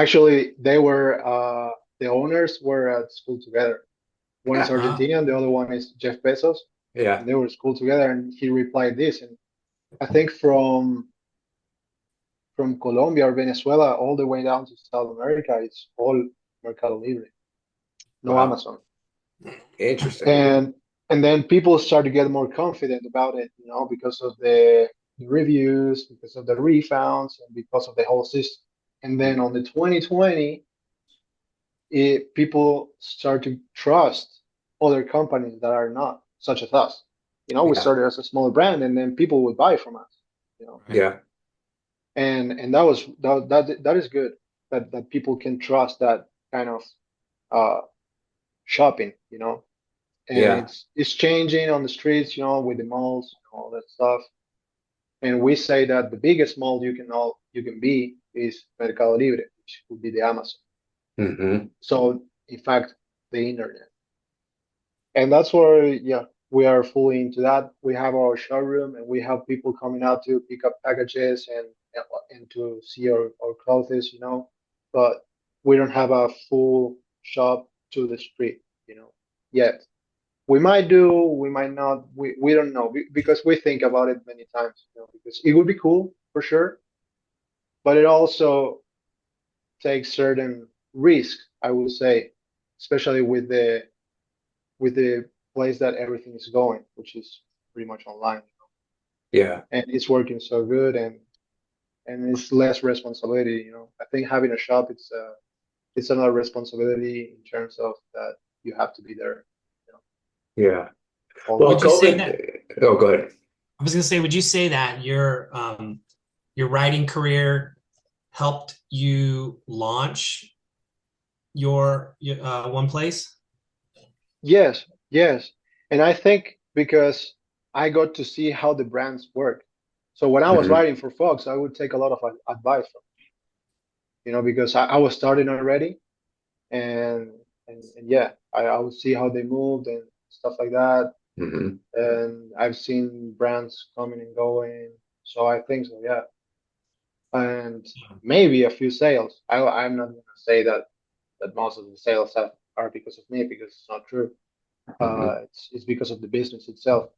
Actually, they were the owners were at school together. One is Oh, Argentinian, the other one is Jeff Bezos, Yeah. and they were at school together. And he replied this, and I think from Colombia or Venezuela all the way down to South America, it's all Mercado Libre, no Wow. Amazon. Interesting. And then people start to get more confident about it, you know, because of the reviews, because of the refunds, and because of the whole system. And then on the 2020, people start to trust other companies that are not such as us. You know, we Yeah. started as a small brand, and then people would buy from us. You know, right. Yeah. and that is good that people can trust that kind of uh, shopping. You know, and Yeah. it's changing on the streets. You know, with the malls and all that stuff. And we say that the biggest mall you can be is Mercado Libre, which would be the Amazon. Hmm. So in fact, the internet. And that's where, yeah, we are fully into that. We have our showroom, and we have people coming out to pick up packages and to see our clothes, you know. But we don't have a full shop to the street, you know, yet. We might do, we might not. We don't know because we think about it many times, you know, because it would be cool for sure, but it also takes certain risk, I would say, especially with the place that everything is going, which is pretty much online, Yeah. and it's working so good, and it's less responsibility. You know, I think having a shop it's another responsibility in terms of that you have to be there, you know, Yeah. all the Well, Would you time. say that? COVID. Oh, go ahead. I was going to say, would you say that your writing career helped you launch your one place? Yes, yes, and I think because I got to see how the brands work. So when I was Hmm. writing for Fox, I would take a lot of advice from, you know, because I was starting already, and and yeah, I would see how they moved and stuff like that. Hmm. And I've seen brands coming and going. So I think so, yeah. And maybe a few sales. I'm not gonna say that most of the sales are because of me, because it's not true. Hmm. It's because of the business itself.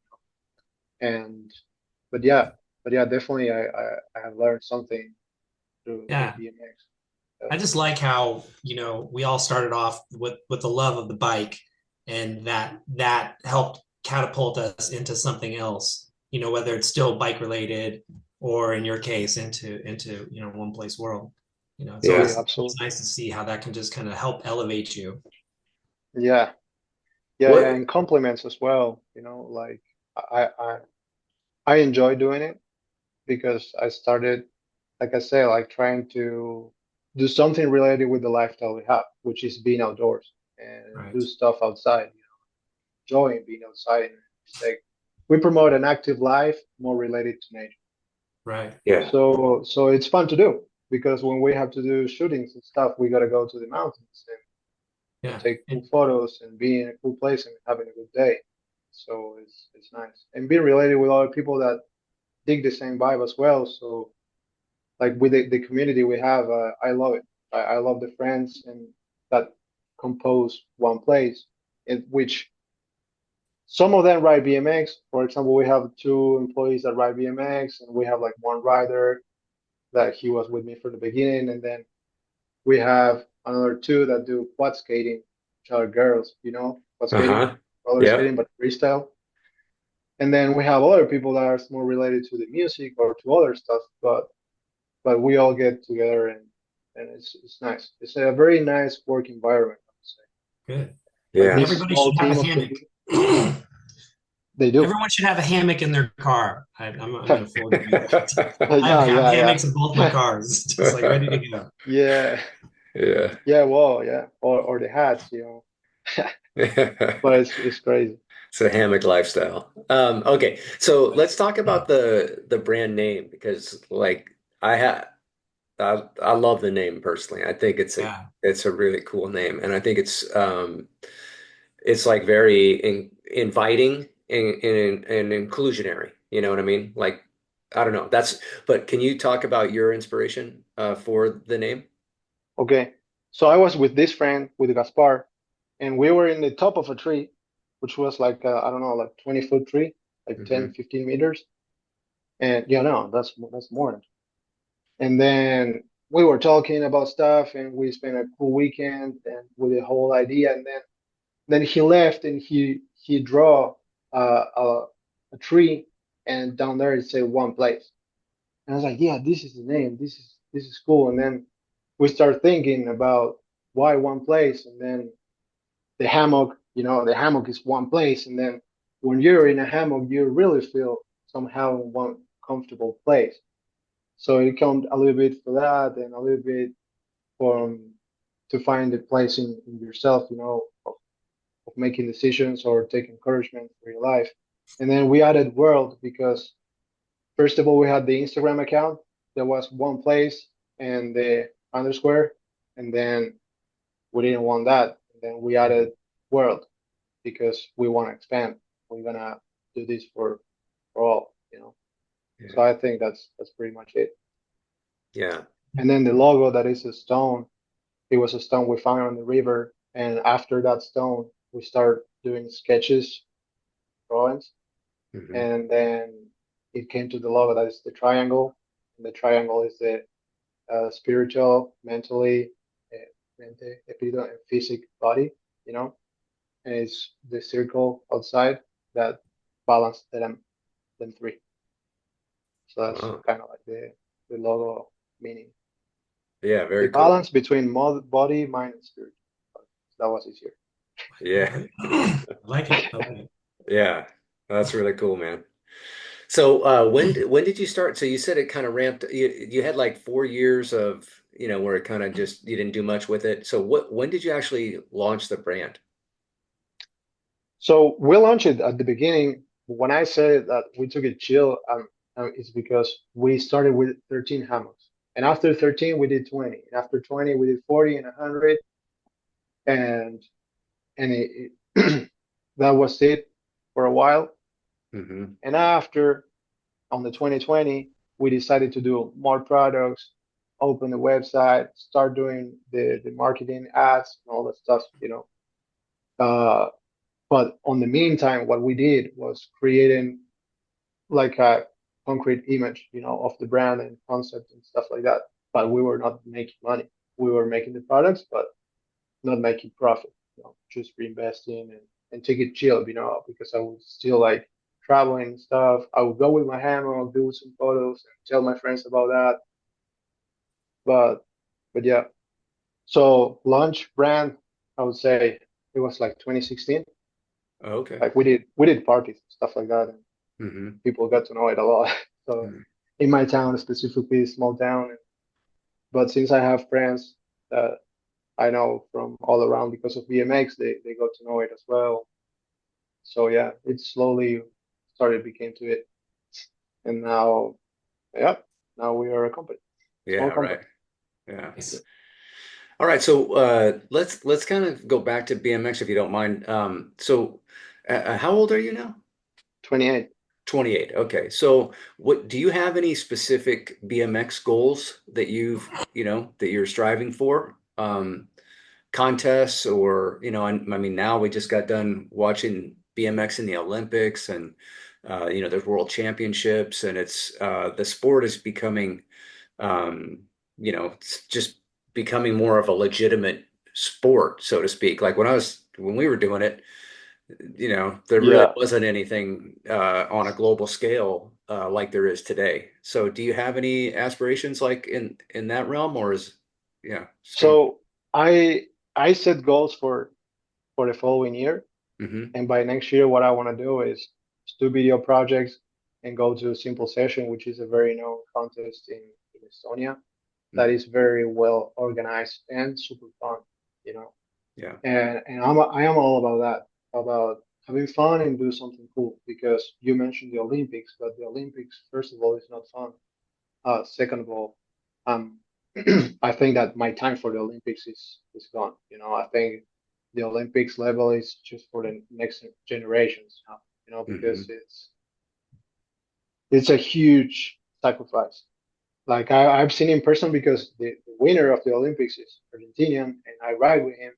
And but yeah, definitely I have learned something through Yeah. BMX. I just like how, we all started off with the love of the bike, and that helped catapult us into something else, whether it's still bike related or in your case into one place world. It's Yeah. always nice to see how that can just kind of help elevate you. Yeah, What? and compliments as well. You know, like I I I enjoy doing it because I started, like I say, like trying to do something related with the lifestyle we have, which is being outdoors and Right. do stuff outside, you know, enjoying being outside. It's like we promote an active life more related to nature. Right. Yeah. So it's fun to do because when we have to do shootings and stuff, we gotta go to the mountains. and Yeah. take cool photos and be in a cool place and having a good day. So it's nice and be related with other people that dig the same vibe as well. So like with the community we have, I love it. I love the friends and that compose one place, in which some of them ride BMX. For example, we have two employees that ride BMX, and we have like one rider that he was with me from the beginning, and then we have another two that do quad skating, which are girls, quad skating, Uh-huh. roller Yep. skating, but freestyle. And then we have other people that are more related to the music or to other stuff, but we all get together and it's nice. It's a very nice work environment, I would say. Good. Like Yeah. this Everybody small should have a team of hammock. 20 they do. Everyone should have a hammock in their car. I'm in Florida. I Yeah, have yeah, hammocks in both my yeah. cars, just like ready to go. Yeah, Yeah. yeah, well, yeah, or the hats. But it's crazy. It's a hammock lifestyle. Okay, so let's talk about the brand name because like I have I love the name personally. I think Yeah. it's a really cool name, and I think it's like very inviting and inclusionary. You know what I mean? Like I don't know. But can you talk about your inspiration for the name? Okay, so I was with this friend with Gaspar, and we were in the top of a tree, which was like I don't know, like 20-foot tree, like Hmm. 10, 15 meters, and yeah, no, that's more than. And then we were talking about stuff, and we spent a cool weekend and with the whole idea, and then he left and he draw uh, a a tree, and down there it said one place. And I was like, yeah, this is the name. This is cool. And then we start thinking about why one place, and then the hammock. The hammock is one place, and then when you're in a hammock, you really feel somehow in one comfortable place. So it comes a little bit for that, and a little bit from to find a place in yourself, of making decisions or taking encouragement for your life. And then we added world because first of all, we had the Instagram account. There was one place and the underscore, and then we didn't want that. And then we added world because we want to expand. We're gonna do this for all. So Yeah. I think that's pretty much it. Yeah. And then the logo that is a stone, it was a stone we found on the river. And after that stone, we start doing sketches, drawings, Hmm. and then it came to the logo that is the triangle. And the triangle is the spiritual, mentally, uh, mente, espíritu, and physic body, you know, and it's the circle outside that balance them three. So that's Wow. kind of like the logo meaning. Yeah, The very cool. balance between body, mind, and spirit. That was easier. Yeah. I like it. I like it. Yeah. That's really cool, man. So when did you start? So you said it kind of ramped. You had like 4 years of where it kind of just you didn't do much with it. So when did you actually launch the brand? So we launched it at the beginning. When I said that we took it chill, it's because we started with 13 hammocks, and after 13 we did 20, and after 20 we did 40 and 100, and that was it for a while. Hmm. And after on the 2020, we decided to do more products, open the website, start doing the marketing ads and all that stuff. Uh, but on the meantime, what we did was creating like a concrete image, of the brand and concept and stuff like that. But we were not making money. We were making the products, but not making profit. Just reinvesting and take it chill, because I was still like traveling and stuff. I would go with my hammer, do some photos, and tell my friends about that. But yeah. So launch brand, I would say it was like 2016. Oh, okay. Like we did parties and stuff like that, and Hmm. people got to know it a lot. So in my town, specifically, small town. But since I have friends that I know from all around because of BMX, they got to know it as well. So yeah, it slowly started became to it, and now, yeah, now we are a company, Yeah, small right. company. Yeah. Yeah. Nice. All right, so let's kind of go back to BMX if you don't mind. How old are you now? 28. 28. Okay. So what do you have any specific BMX goals that that you're striving for? Contests or, I mean, now we just got done watching BMX in the Olympics and there's world championships and the sport is becoming it's just becoming more of a legitimate sport, so to speak. Like when we were doing it, there really Yeah. wasn't anything on a global scale like there is today. So do you have any aspirations like in that realm or it's kind of So I set goals for the following year, hmm and by next year, what I want to do is do video projects and go to a simple session, which is a very known contest in Estonia that hmm is very well organized and super fun, you know. yeah. And I am all about that, about having fun and do something cool. Because you mentioned the Olympics, but the Olympics, first of all, is not fun. Second of all, um, I think that my time for the Olympics is gone. I think the Olympics level is just for the next generations now. Because hmm it's a huge sacrifice. Like I've seen in person because the winner of the Olympics is Argentinian, and I ride with him,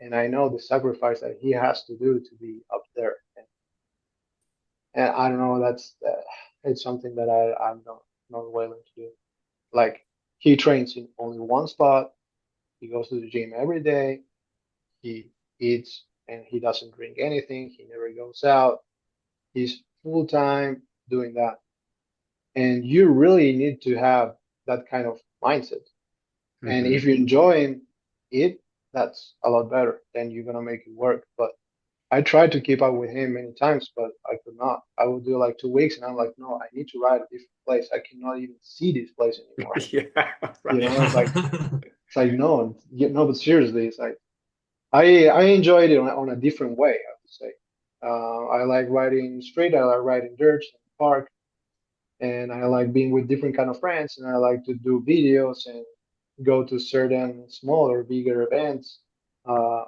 and I know the sacrifice that he has to do to be up there. And I don't know, it's something that I'm not willing to do. Like he trains in only one spot. He goes to the gym every day. He eats and he doesn't drink anything. He never goes out. He's full time doing that. And you really need to have that kind of mindset. And if hmm you're enjoying it, that's a lot better. Then you're gonna make it work. But I tried to keep up with him many times, but I could not. I would do like 2 weeks, and I'm like, no, I need to ride a different place. I cannot even see this place anymore. Yeah, right. It's like no, no, but seriously, it's like I enjoyed it on a different way. I would say. I like riding straight. I like riding dirt in the park, and I like being with different kind of friends. And I like to do videos and go to certain smaller, bigger events, uh,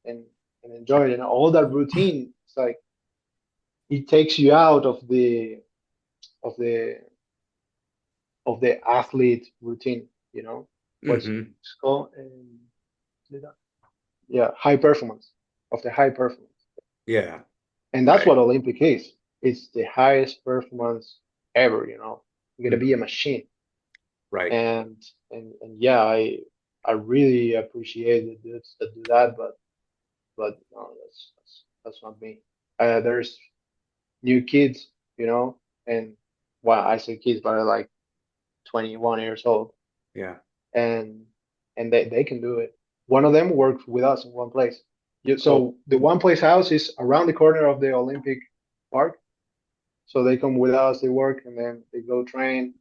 and and enjoy it. And all that routine, it's like it takes you out of the of the athlete routine. What's hmm it's called? Yeah, high performance of the high performance. Yeah, And that's right. what Olympic is. It's the highest performance ever. You're gonna be a hmm machine. Right. And yeah, I really appreciate the dudes that do that, but no, that's not me. There's new kids, and well, I say kids, but they're like 21 years old, Yeah. and they can do it. One of them works with us in one place. Oh, So the one place house is around the corner of the Olympic Park. So they come with us, they work, and then they go train.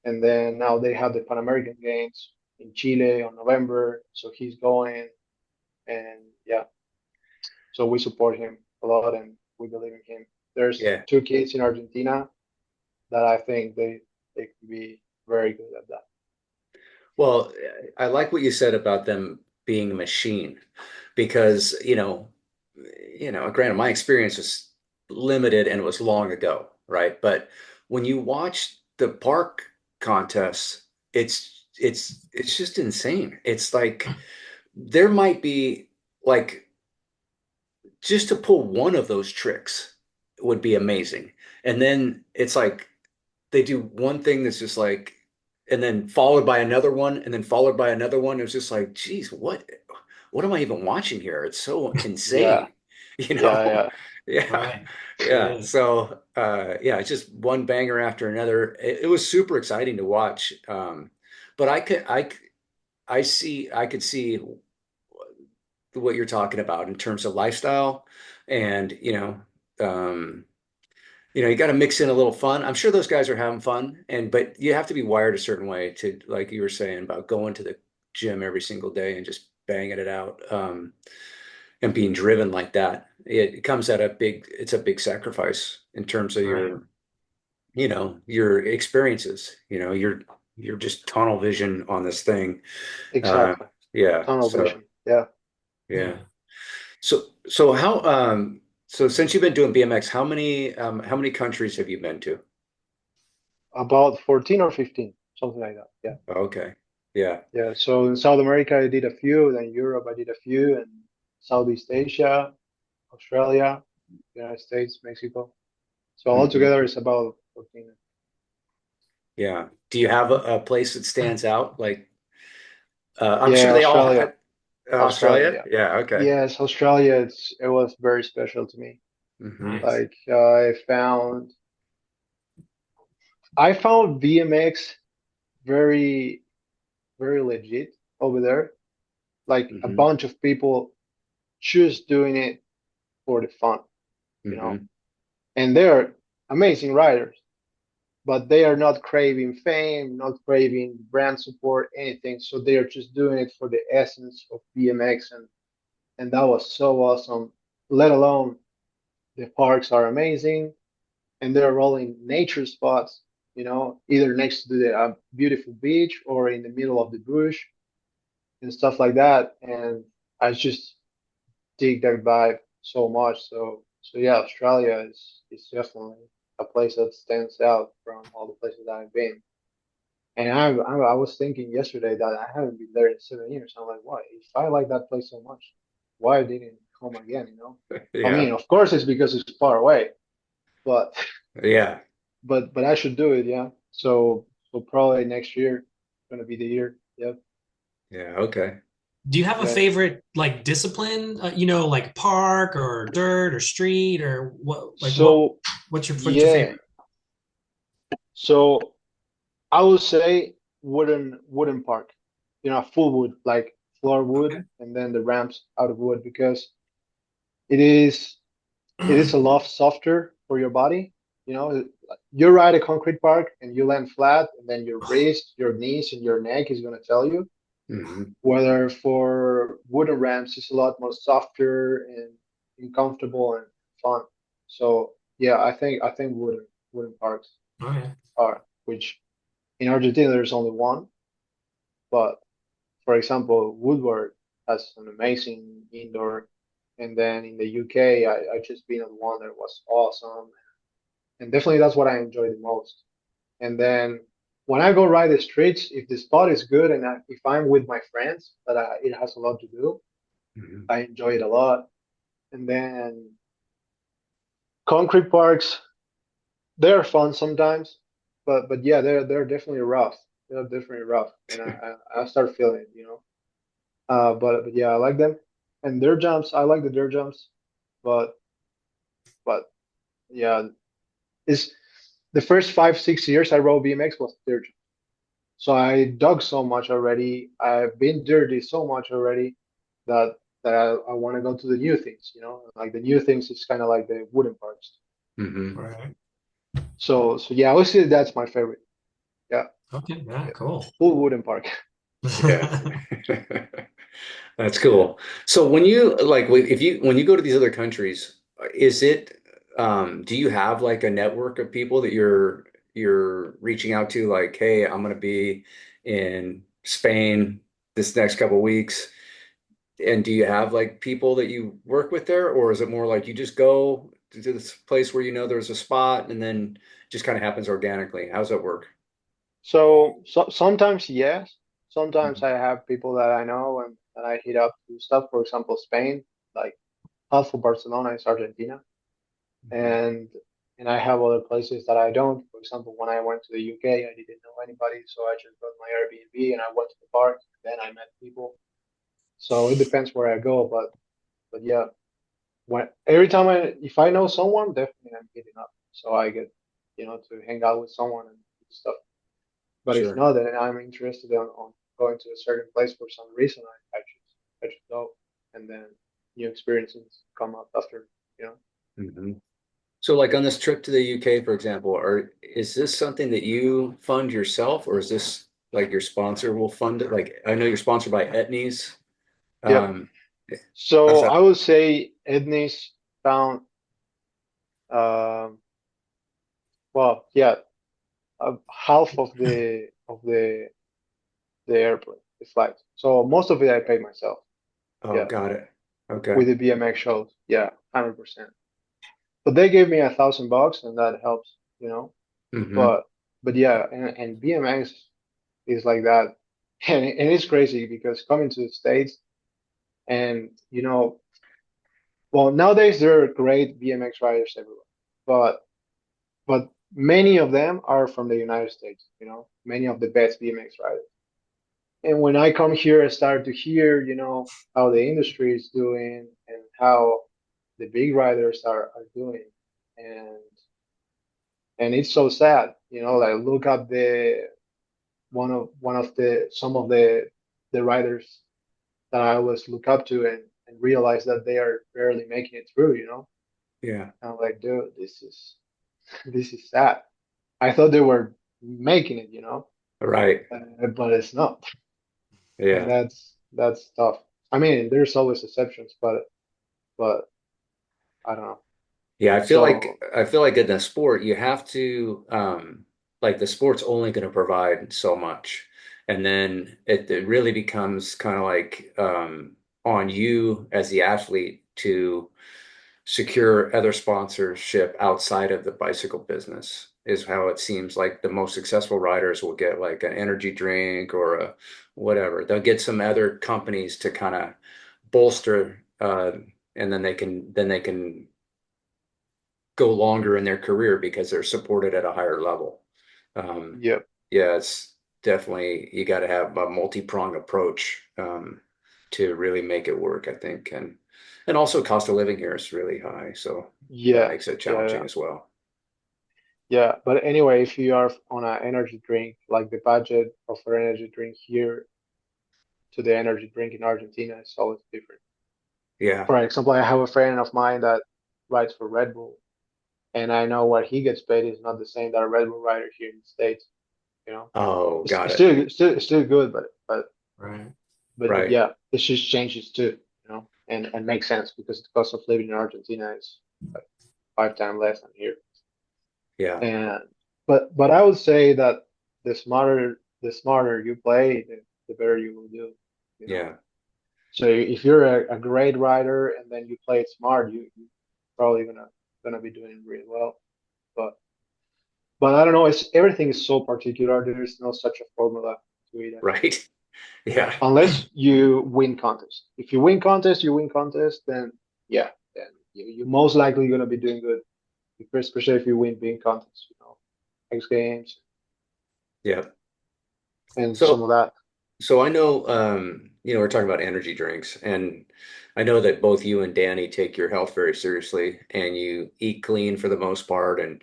And then now they have the Pan American Games in Chile on November. So he's going, and yeah, so we support him a lot, and we believe in him. There's yeah. two kids in Argentina that I think they could be very good at that. Well, I like what you said about them being a machine because, granted, my experience was limited and it was long ago, right? But when you watch the park contests, it's just insane. It's like there might be like just to pull one of those tricks would be amazing. And then it's like they do one thing that's just like, and then followed by another one, and then followed by another one. It was just like, geez, what am I even watching here? It's so Yeah, insane, you yeah, know? yeah. Yeah. Right. It Yeah. is. So, yeah, it's just one banger after another. It was super exciting to watch. But I could see what you're talking about in terms of lifestyle and, um, you got to mix in a little fun. I'm sure those guys are having fun, but you have to be wired a certain way to, like you were saying, about going to the gym every single day and just banging it out, and being driven like that. It comes at it's a big sacrifice in terms of Right. your experiences. you're just tunnel vision on this thing. Uh, Exactly. yeah. Tunnel So vision. Yeah. yeah. Yeah. So how so since you've been doing BMX, how many countries have you been to? About 14 or 15, something like that. Yeah. Okay. Yeah. Yeah. So in South America, I did a few, then Europe, I did a few, and Southeast Asia, Australia, United States, Mexico. So Hmm. altogether, it's about 14. Yeah. Do you have a place that stands out? Like I'm sure Yeah, they all Australia. have Australia, Australia? yeah. Yeah, okay. Yes, Australia, it was very special to me. Hmm. Nice. Like I found BMX very, very legit over there. Like a Hmm. bunch of people just doing it for the fun, you know. Hmm. And they're amazing riders, but they are not craving fame, not craving brand support, anything. So they are just doing it for the essence of BMX, and that was so awesome. Let alone the parks are amazing, and they're all in nature spots, either next to the beautiful beach or in the middle of the bush and stuff like that. And I just dig that vibe so much. So yeah, Australia is definitely a place that stands out from all the places that I've been. And I was thinking yesterday that I haven't been there in 7 years. I'm like, why? If I like that place so much, why didn't I come again? I mean, Yeah. of course it's because it's far away, but Yeah. but I should do it, yeah. So probably next year gonna be the year. Yep. Yeah. Okay. Do you have a Yeah. favorite like discipline? Like park or dirt or street or what? Like So what's your yeah. favorite? So I would say wooden park. Full wood, like floor wood, Okay. and then the ramps out of wood because it is it is a lot softer for your body. You ride a concrete park and you land flat, and then your wrist, your knees, and your neck is gonna tell you. Hmm. Whether for wooden ramps, it's a lot more softer and comfortable and fun. So yeah, I think wooden parks Okay. are, which in Argentina there's only one, but for example, Woodward has an amazing indoor, and then in the UK, I just been on one that was awesome, and definitely that's what I enjoy the most. And then when I go ride the streets, if the spot is good and if I'm with my friends, it has a lot to do. Hmm. I enjoy it a lot. And then concrete parks, they're fun sometimes, but yeah, they're definitely rough. They're definitely rough, and I start feeling it. But yeah, I like them. And dirt jumps, I like the dirt jumps, but but yeah, it's the first 5 6 years I rode BMX was dirt jump. So I dug so much already. I've been dirty so much already that I want to go to the new things. Like the new things is kind of like the wooden parks. Hmm. Right. So yeah, I would say that's my favorite. Yeah, Okay. Yeah. yeah. Cool. Full wooden park. Yeah. That's cool. So when you like if you when you go to these other countries, is it do you have like a network of people that you're reaching out to like, hey, I'm gonna be in Spain this next couple of weeks. And do you have like people that you work with there, or is it more like you just go to this place where you know there's a spot and then just kind of happens organically? How's that work? So sometimes yes, sometimes Mhm. I have people that I know and I hit up to stuff. For example, Spain, like half of Barcelona is Argentina, Mhm. and and I have other places that I don't. For example, when I went to the UK, I didn't know anybody, so I just got my Airbnb and I went to the park. Then I met people. So it depends where I go, but yeah, when every time if I know someone, definitely I'm hitting up. So I get to hang out with someone and do stuff. But if Sure. not, then I'm interested on going to a certain place for some reason. I just go, and then new experiences come up after. Mhm. So, like on this trip to the UK, for example, is this something that you fund yourself, or is this like your sponsor will fund it? Like, I know you're sponsored by Etnies. Yep. Um, how's So that? I would say Edney's found, um, well, yeah, half of of the airplane, the flight. So most of it I pay myself. Oh, Yeah, got it. with Okay. the BMX shows. Yeah, 100%. But they gave me $1,000 and that helps, you know. Hmm. But yeah, and BMX is like that, and it's crazy because coming to the States and well nowadays there are great BMX riders everywhere, but many of them are from the United States. Many of the best BMX riders. And when I come here, I start to hear, how the industry is doing and how the big riders are doing, and it's so sad. Like look up the one of the some of the riders that I always look up to, and realize that they are barely making it through. Yeah. I'm like, dude, this is this is sad. I thought they were making it, Right. but it's not, and Yeah. that's tough. I mean, there's always exceptions, but I don't know. Yeah, So I feel like in the sport you have to like the sport's only going to provide so much. And then it really becomes kind of like on you as the athlete to secure other sponsorship outside of the bicycle business is how it seems like the most successful riders will get like an energy drink or a whatever. They'll get some other companies to kind of bolster and then they can go longer in their career because they're supported at a higher level. Um, yeah, yeah, it's definitely you got to have a multi-pronged approach to really make it work, I think, and also cost of living here is really high, so that yeah, makes it yeah, challenging yeah, as well. yeah. But anyway, if you are on an energy drink, like the budget of an energy drink here to the energy drink in Argentina is always different. Yeah. For example, I have a friend of mine that rides for Red Bull, and I know what he gets paid is not the same that a Red Bull rider here in the States. You know, Oh, got it's it. still good, Right. but Right. yeah, it just changes too. And makes sense because the cost of living in Argentina is like 5 times less than here. Yeah. And but I would say that the smarter you play, the better you will do. You know. Yeah. So if you're a great rider and then you play it smart, you probably gonna be doing really well. But I don't know. It's everything is so particular. There is no such a formula to it. I think Right. Yeah. unless you win contest. If you win contest, you win contest. Then yeah, then you're most likely gonna be doing good. Especially if you win big contests. X Games Yeah. and some So of that. So I know, we're talking about energy drinks, and I know that both you and Danny take your health very seriously, and you eat clean for the most part, and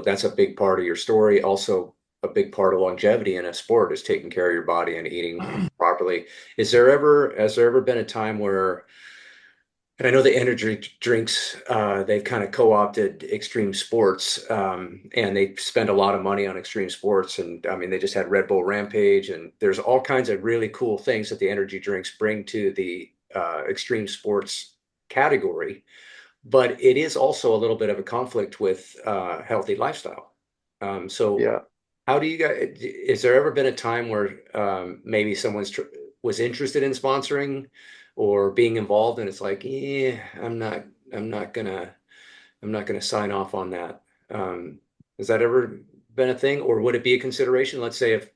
that's a big part of your story. Also, a big part of longevity in a sport is taking care of your body and eating properly. Has there ever been a time where and I know the energy drinks, they've kind of co-opted extreme sports, and they spend a lot of money on extreme sports. And I mean, they just had Red Bull Rampage, and there's all kinds of really cool things that the energy drinks bring to the extreme sports category. But it is also a little bit of a conflict with healthy lifestyle. So Yeah, how do you guys, is there ever been a time where maybe was interested in sponsoring or being involved and it's like, yeah, I'm not gonna, I'm not gonna sign off on that. Has that ever been a thing or would it be a consideration? Let's say if,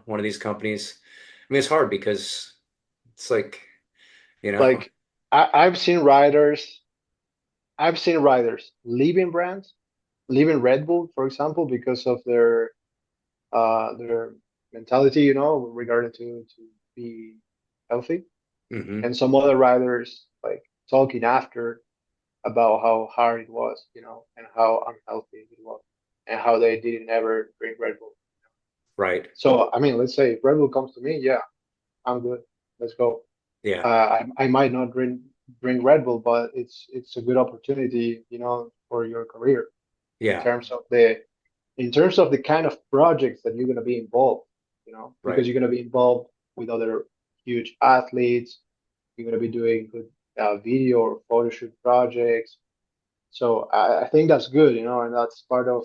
one of these companies, I mean, it's hard because it's like, you know, like I've seen riders. I've seen riders leaving brands, leaving Red Bull, for example, because of their mentality, regarding to be healthy. hmm And some other riders like talking after about how hard it was, and how unhealthy it was, and how they didn't ever drink Red Bull. right. So I mean, let's say if Red Bull comes to me, yeah, I'm good. Let's go. Yeah. I might not drink Red Bull, but it's a good opportunity, for your career in Yeah. terms of the kind of projects that you're going to be involved, because Right. you're going to be involved with other huge athletes. You're going to be doing good video or photo shoot projects. So I think that's good, and that's part of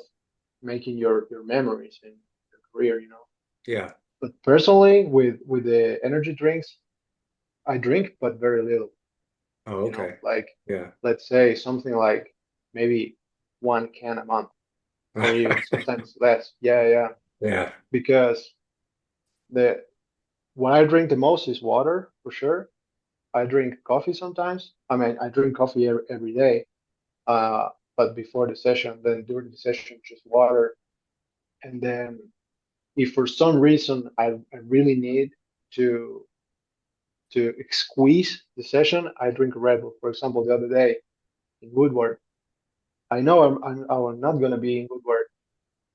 making your memories in your career. Yeah. But personally, with the energy drinks, I drink, but very little. Oh, okay. Like Yeah. let's say something like maybe 1 can a month, or even sometimes less. Yeah, yeah. Yeah. Because the what I drink the most is water for sure. I drink coffee sometimes. I mean, I drink coffee every day. Uh, but before the session, then during the session, just water. And then if for some reason I really need to squeeze the session, I drink Red Bull. For example, the other day in Woodward, I know I'm not gonna be in Woodward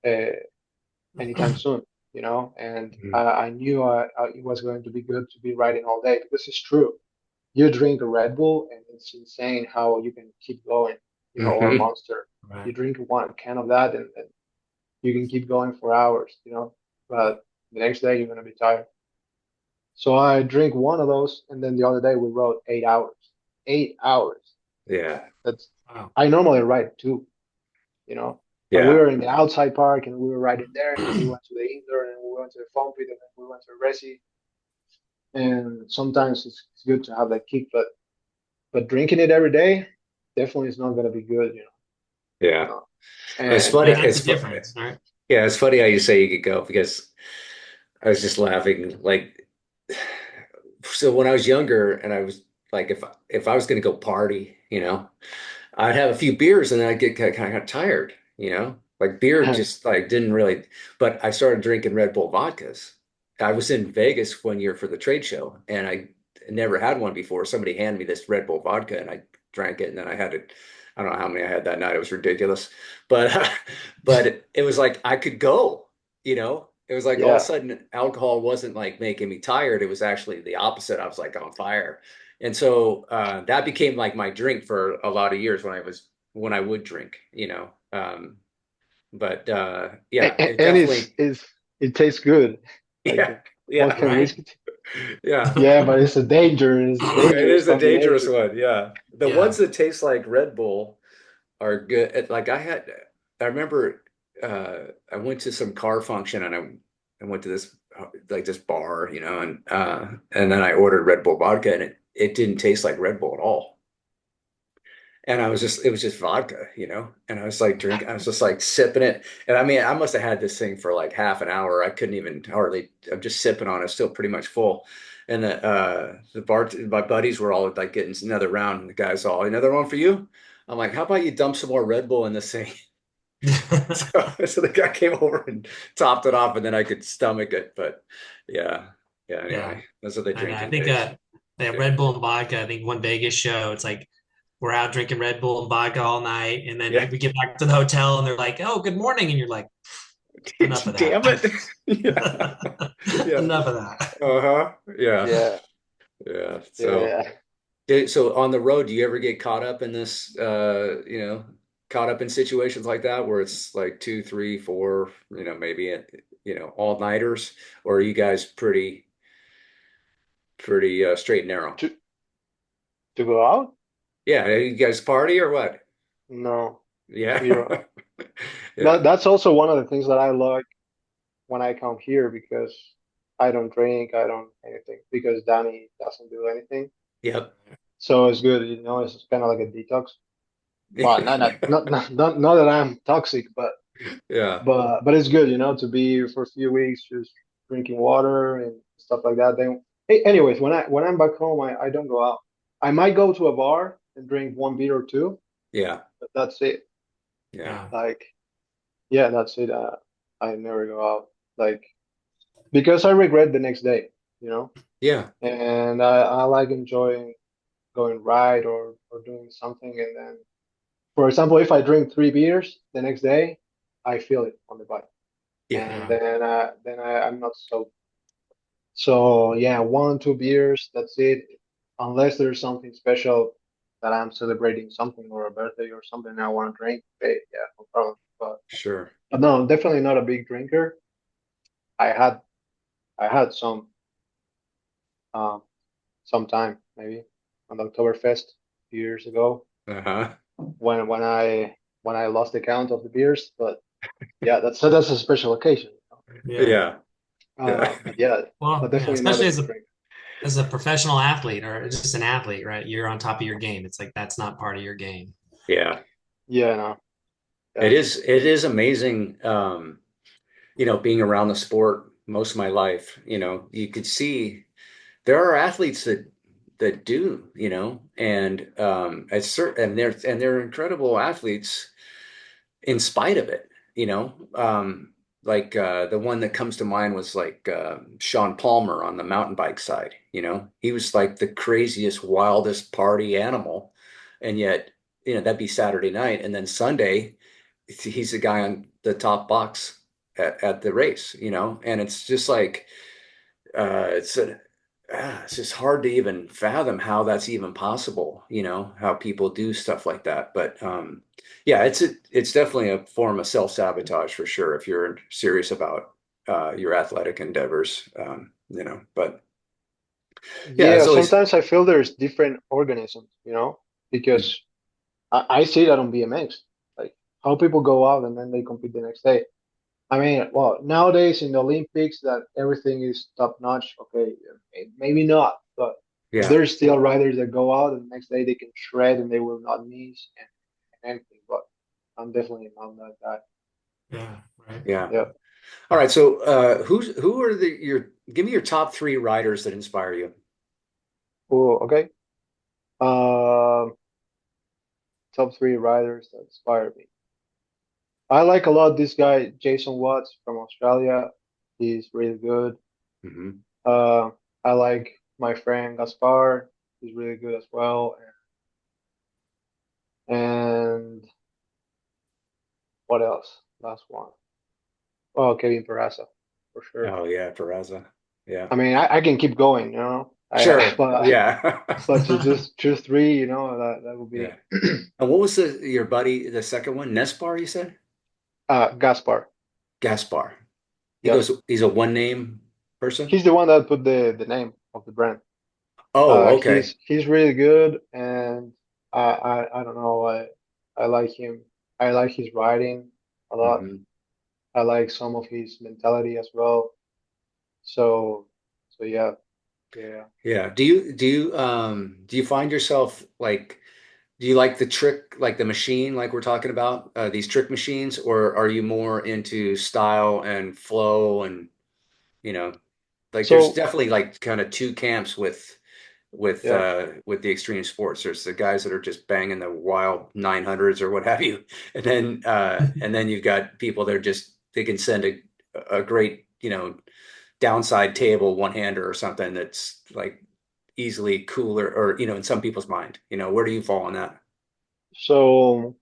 uh, anytime soon, and Mhm. I knew it was going to be good to be riding all day because it's true. You drink a Red Bull and it's insane how you can keep going, or Mhm. Monster. You Right. drink 1 can of that and you can keep going for hours, but the next day you're gonna be tired. So I drink one of those, and then the other day we rode 8 hours. 8 hours. Yeah. That's Wow. I normally ride two, you know. But we Yeah. were in the outside park and we were riding there, and then we went to the indoor, and we went to the foam pit, and then we went to the resi. And sometimes it's good to have that kick, but drinking it every day definitely is not gonna be good, Yeah. It's And funny. Yeah, that's the It's difference, right? yeah. It's funny how you say you could go because I was just laughing. Like, so when I was younger, and I was like, if I was going to go party, I'd have a few beers and then I'd get kind of tired, like beer just like didn't really. But I started drinking Red Bull vodkas. I was in Vegas one year for the trade show, and I never had one before. Somebody handed me this Red Bull vodka, and I drank it, and then I had it. I don't know how many I had that night. It was ridiculous, but but it was like I could go, It was like all of a yeah, sudden alcohol wasn't like making me tired. It was actually the opposite. I was like on fire. And so that became like my drink for a lot of years when I would drink, But yeah, it and definitely, it tastes good, like yeah, the yeah, vodka and Right. whiskey. yeah. Yeah, but it's a It dangerous is a dangerous combination. one. Yeah, the Yeah. ones that taste like Red Bull are good. Like I remember I went to some car function and I went to this like this bar, and then I ordered Red Bull vodka and it didn't taste like Red Bull at all. And it was just vodka, and I was like drinking, I was just like sipping it. And I mean, I must have had this thing for like half an hour. I couldn't even hardly, I'm just sipping on it, still pretty much full. And my buddies were all like getting another round, and the guy's all, another one for you? I'm like, how about you dump some more Red Bull in this thing? So the guy came over and topped it off, and then I could stomach it. But yeah, yeah, Yeah. anyway, those are the I know. I drinking think days. that Yeah. Red Bull and vodka, I think one Vegas show, it's like we're out drinking Red Bull and vodka all night, and then Yeah. we get back to the hotel and they're like, "Oh, good morning," and you're like, "Enough of that. Damn it. Yeah. Yeah. Enough of that." Uh-huh. Yeah. Yeah, Yeah. So, yeah. so on the road, do you ever get caught up in this, caught up in situations like that where it's like two, three, four, maybe, all-nighters, or are you guys pretty straight and narrow? To go out? Yeah. You guys party or what? No, Yeah. zero. Yeah. That's also one of the things that I like when I come here because I don't drink, I don't anything because Danny doesn't do anything. Yep. So it's good, it's kind of like a detox. Well, not that I'm toxic, but Yeah. it's good, to be for a few weeks just drinking water and stuff like that. Then, hey, anyways, when I'm back home, I don't go out. I might go to a bar and drink one beer or two, Yeah. but that's it. Yeah. Yeah. Like, yeah, that's it. I never go out, like because I regret the next day, you know. Yeah. And I like enjoying going ride or doing something, and then, for example, if I drink 3 beers the next day, I feel it on the bike, Yeah. and Yeah. I'm not so yeah, 1 2 beers, that's it, unless there's something special that I'm celebrating something or a birthday or something I want to drink. Okay, yeah, no problem. Sure. But no, definitely not a big drinker. I had I had um some time maybe on the Oktoberfest years ago Uh-huh. when I lost the count of the beers. But yeah, that's a special occasion. Yeah. Yeah. But yeah, but Well, yeah, definitely not a especially good drink. as a professional athlete or just an athlete, right? You're on top of your game. It's like that's not part of your game. Yeah, Yeah, no, it yeah, is. It is amazing. Being around the sport most of my life, you could see there are athletes that do, and it's certain, and they're incredible athletes in spite of it, like the one that comes to mind was like Sean Palmer on the mountain bike side. He was like the craziest, wildest party animal, and yet, that'd be Saturday night, and then Sunday, he's the guy on the top box at the race, and it's just like it's just hard to even fathom how that's even possible, how people do stuff like that. But yeah, it's definitely a form of self-sabotage for sure if you're serious about your athletic endeavors, but yeah, yeah. it's always Sometimes I feel there's different organisms, because I see that on BMX, like how people go out and then they compete the next day. I mean, well, nowadays in the Olympics, that everything is top notch. Okay, maybe not, but yeah, there's still riders that go out and the next day they can shred and they will not miss and anything. But I'm definitely not that guy. Yeah, right. yeah. Yeah. All right, so who are your give me your top three riders that inspire you? Oh, okay. Um, top three riders that inspire me. I like a lot this guy, Jason Watts from Australia. He's really good. Hmm. Uh, I like my friend Gaspar. He's really good as well. And what else? Last one. Oh, Kevin Peraza, for sure. Oh yeah, Peraza. Yeah. I mean, I can keep going, Sure. Yeah. but to just choose three, that would Yeah. be And what was your buddy, the second one? Nespar, you said? Gaspar. Gaspar. Yep. He's a one name person? He's the one that put the name of the brand. Oh, okay. He's really good, and I don't know, I like him. I like his writing a lot. Hmm. I like some of his mentality as well. So yeah, yeah. Yeah. Do you find yourself like do you like the trick, like the machine, like we're talking about, these trick machines, or are you more into style and flow and you know, like there's So definitely like kind of two camps yeah. with the extreme sports. There's the guys that are just banging the wild 900s or what have you, and then you've got people that are just they can send a great downside table one hander or something that's like easily cooler or in some people's mind. Where do you fall on that? So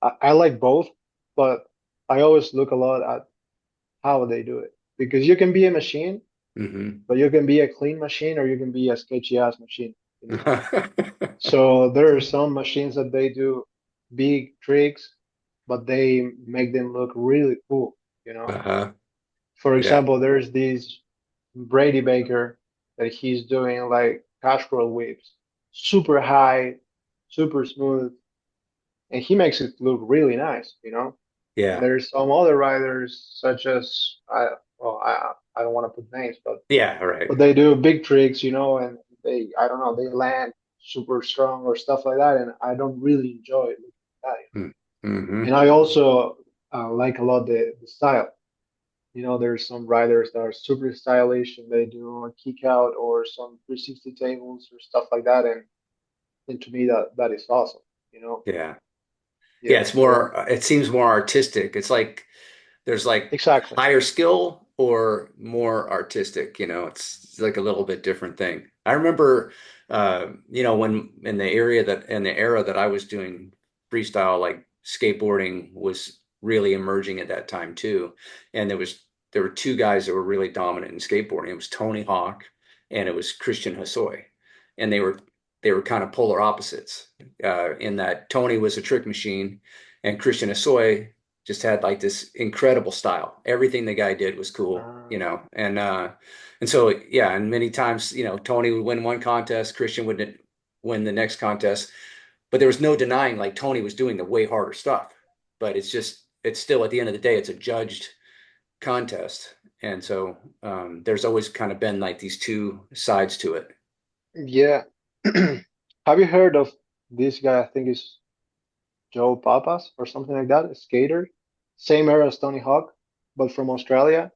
I like both, but I always look a lot at how they do it because you can be a machine, Hmm. but you can be a clean machine or you can be a sketchy ass machine. So there are some machines that they do big tricks, but they make them look really cool. Uh-huh. For Yeah. example, there's this Brady Baker that he's doing like cash roll whips, super high, super smooth, and he makes it look really nice. And Yeah. there's some other riders such as I don't want to put names, but Yeah. All right. they do big tricks, and they I don't know they land super strong or stuff like that, and I don't really enjoy looking at that. And Mm-hmm. I also like a lot the style. There's some riders that are super stylish and they do a kick out or some 360 tables or stuff like that, and to me that is awesome. You know, Yeah. Yeah. yeah. It's So more, it seems more artistic. It's like there's like exactly. higher skill or more artistic, it's like a little bit different thing. I remember, when in the era that I was doing freestyle, like skateboarding was really emerging at that time too. And there were two guys that were really dominant in skateboarding. It was Tony Hawk and it was Christian Hosoi. And they were kind of polar opposites, in that Tony was a trick machine and Christian Hosoi just had like this incredible style. Everything the guy did was cool, and so yeah, and many times, Tony would win one contest, Christian would win the next contest, but there was no denying like Tony was doing the way harder stuff. But it's still at the end of the day, it's a judged contest, And so there's always kind of been like these two sides to it. Yeah. Have you heard of this guy? I think is Joe Papas or something like that, a skater. Same era as Tony Hawk, but from Australia.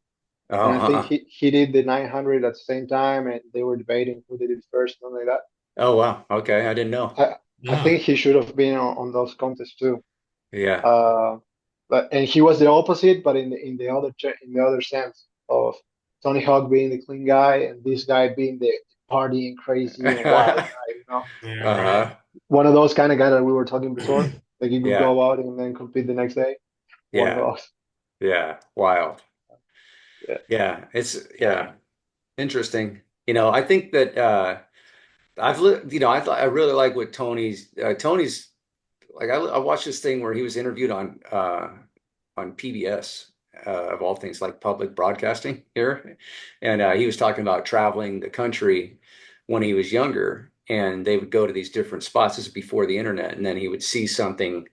Oh, And I think uh-uh. he did the 900 at the same time, and they were debating who did it first, something like that. Oh, wow. Okay. I didn't know. I Yeah. think he should have been on those contests too. Yeah. Uh, but and he was the opposite, but in the other sense of Tony Hawk being the clean guy and this guy being the partying crazy and wild guy, you know, Yeah, right. Uh-huh. one of those kind of guy that we were talking before. Like you could Yeah. go out and then compete the next day. One of Yeah. those. Yeah. Wild. Yeah. Yeah. Yeah, interesting. I think that I really like what Tony's like. I watched this thing where he was interviewed on PBS, of all things, like public broadcasting here, and he was talking about traveling the country when he was younger, and they would go to these different spots. This is before the internet, and then he would see something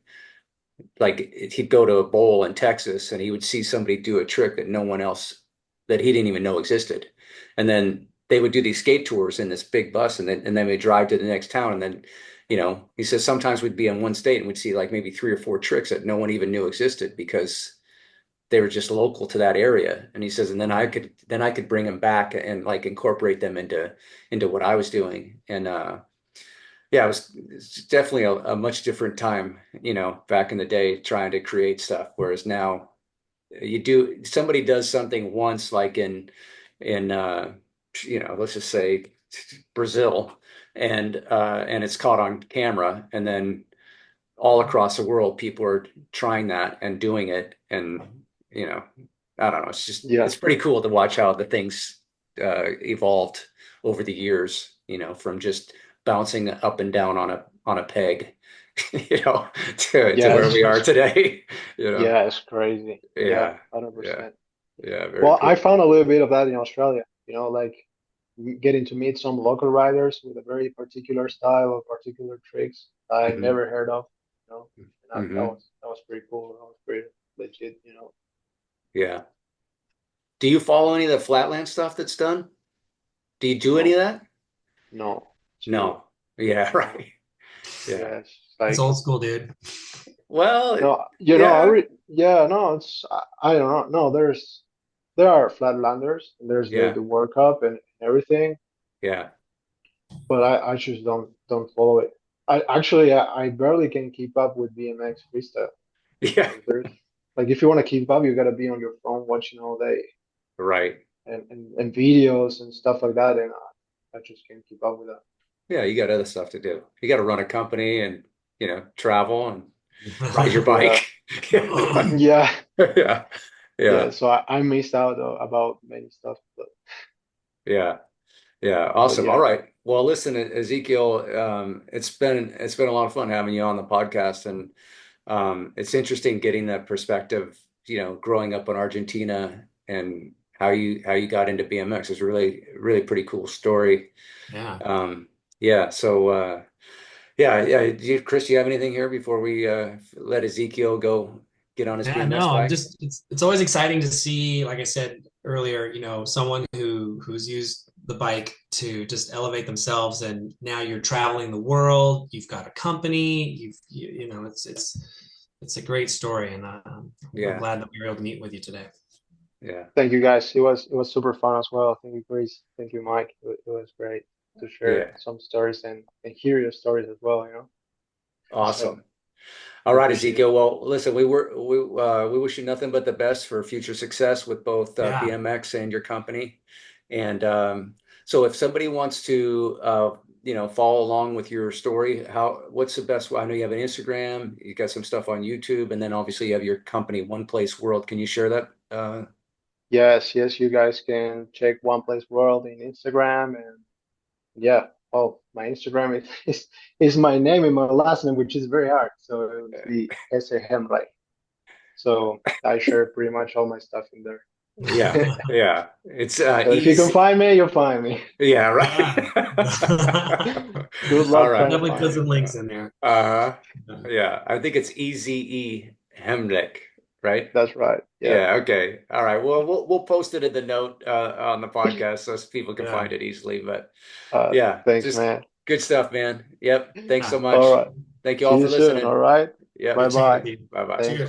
like he'd go to a bowl in Texas, and he would see somebody do a trick that no one else that he didn't even know existed, and then they would do these skate tours in this big bus, and then we drive to the next town, and then he says sometimes we'd be in one state and we'd see like maybe three or four tricks that no one even knew existed because they were just local to that area. And he says, and then I could bring them back and like incorporate them into what I was doing. And yeah, it's definitely a much different time, back in the day trying to create stuff. Whereas now somebody does something once, like in let's just say Brazil, and it's caught on camera, and then all across the world, people are trying that and doing it. And, you know, I don't know. Yeah. It's pretty cool to watch how the things evolved over the years, from just bouncing up and down on a peg, to Yeah. where we are today, you know. Yeah. It's crazy. Yeah. Yeah. Yeah. 100%. Yeah. Very Well, I cool. found a little bit of that in Australia, like getting to meet some local riders with a very particular style or particular tricks I Hmm. never heard of, and Hmm. that was pretty cool. That was pretty legit. Yeah. Do you follow any of the flatland stuff that's done? Do you do any of No, that? no, zero. No. Yeah. No. Right. Yeah. Yeah, it's It's like old school, dude. Well, no, yeah. yeah, no, I don't know. No, there are flatlanders and there's Yeah. the World Cup and everything, Yeah. but I just don't follow it. I barely can keep up with BMX freestyle. Yeah. Like there's like if you want to keep up, you gotta be on your phone watching all day Right. and videos and stuff like that, and I just can't keep up with that. Yeah, you got other stuff to do. You got to run a company and, travel and ride your Yeah, bike. Yeah. yeah, Yeah. yeah. Yeah. So I missed out about many stuff, Yeah. Yeah. but Awesome. All yeah, right. Well, listen, Ezekiel, it's been a lot of fun having you on the podcast, and it's interesting getting that perspective, growing up in Argentina and how you got into BMX is really, really pretty cool story. Yeah. Yeah. So yeah, yeah. Chris, do you have anything here before we let Ezekiel go get on his Yeah, BMX no, I'm bike? just it's always exciting to see, like I said earlier, someone who's used the bike to just elevate themselves, and now you're traveling the world, you've got a company, it's a great story, and I'm Yeah, glad that we were able to meet with you today. yeah, thank you guys. It was super fun as well. Thank you, Chris. Thank you, Mike. It was great to share yeah. some stories and hear your stories as well. So Awesome. All I right, appreciate it. Ezekiel. Well, listen, we wish you nothing but the best for future success with both Yeah. BMX and your company. And so, if somebody wants to, follow along with your story, what's the best way? I know you have an Instagram, you got some stuff on YouTube, and then obviously you have your company, One Place World. Can you share that? Yes, yes, you guys can check One Place World in Instagram and yeah. Oh, my Instagram is my name and my last name, which is very hard. So it would be Helmreich. So I share pretty much all my stuff in there. Yeah, yeah. It's So if you can easy. find me, you'll find me. Yeah, right. Yeah. Good All luck right. trying to Definitely find put me. some links in there. Uh, yeah, I think it's Eze Hemrick, right? That's right. Yeah. Yeah, okay. All right. Well, we'll post it in the note on the podcast so people can Yeah. find it easily. But yeah, Thanks, just man. good stuff, man. Yep. Thanks so Yeah. All much. right. Thank you See all you for soon. All listening. right. Yep. Good chatting Bye-bye. with you. Bye bye. Thank Cheers. you.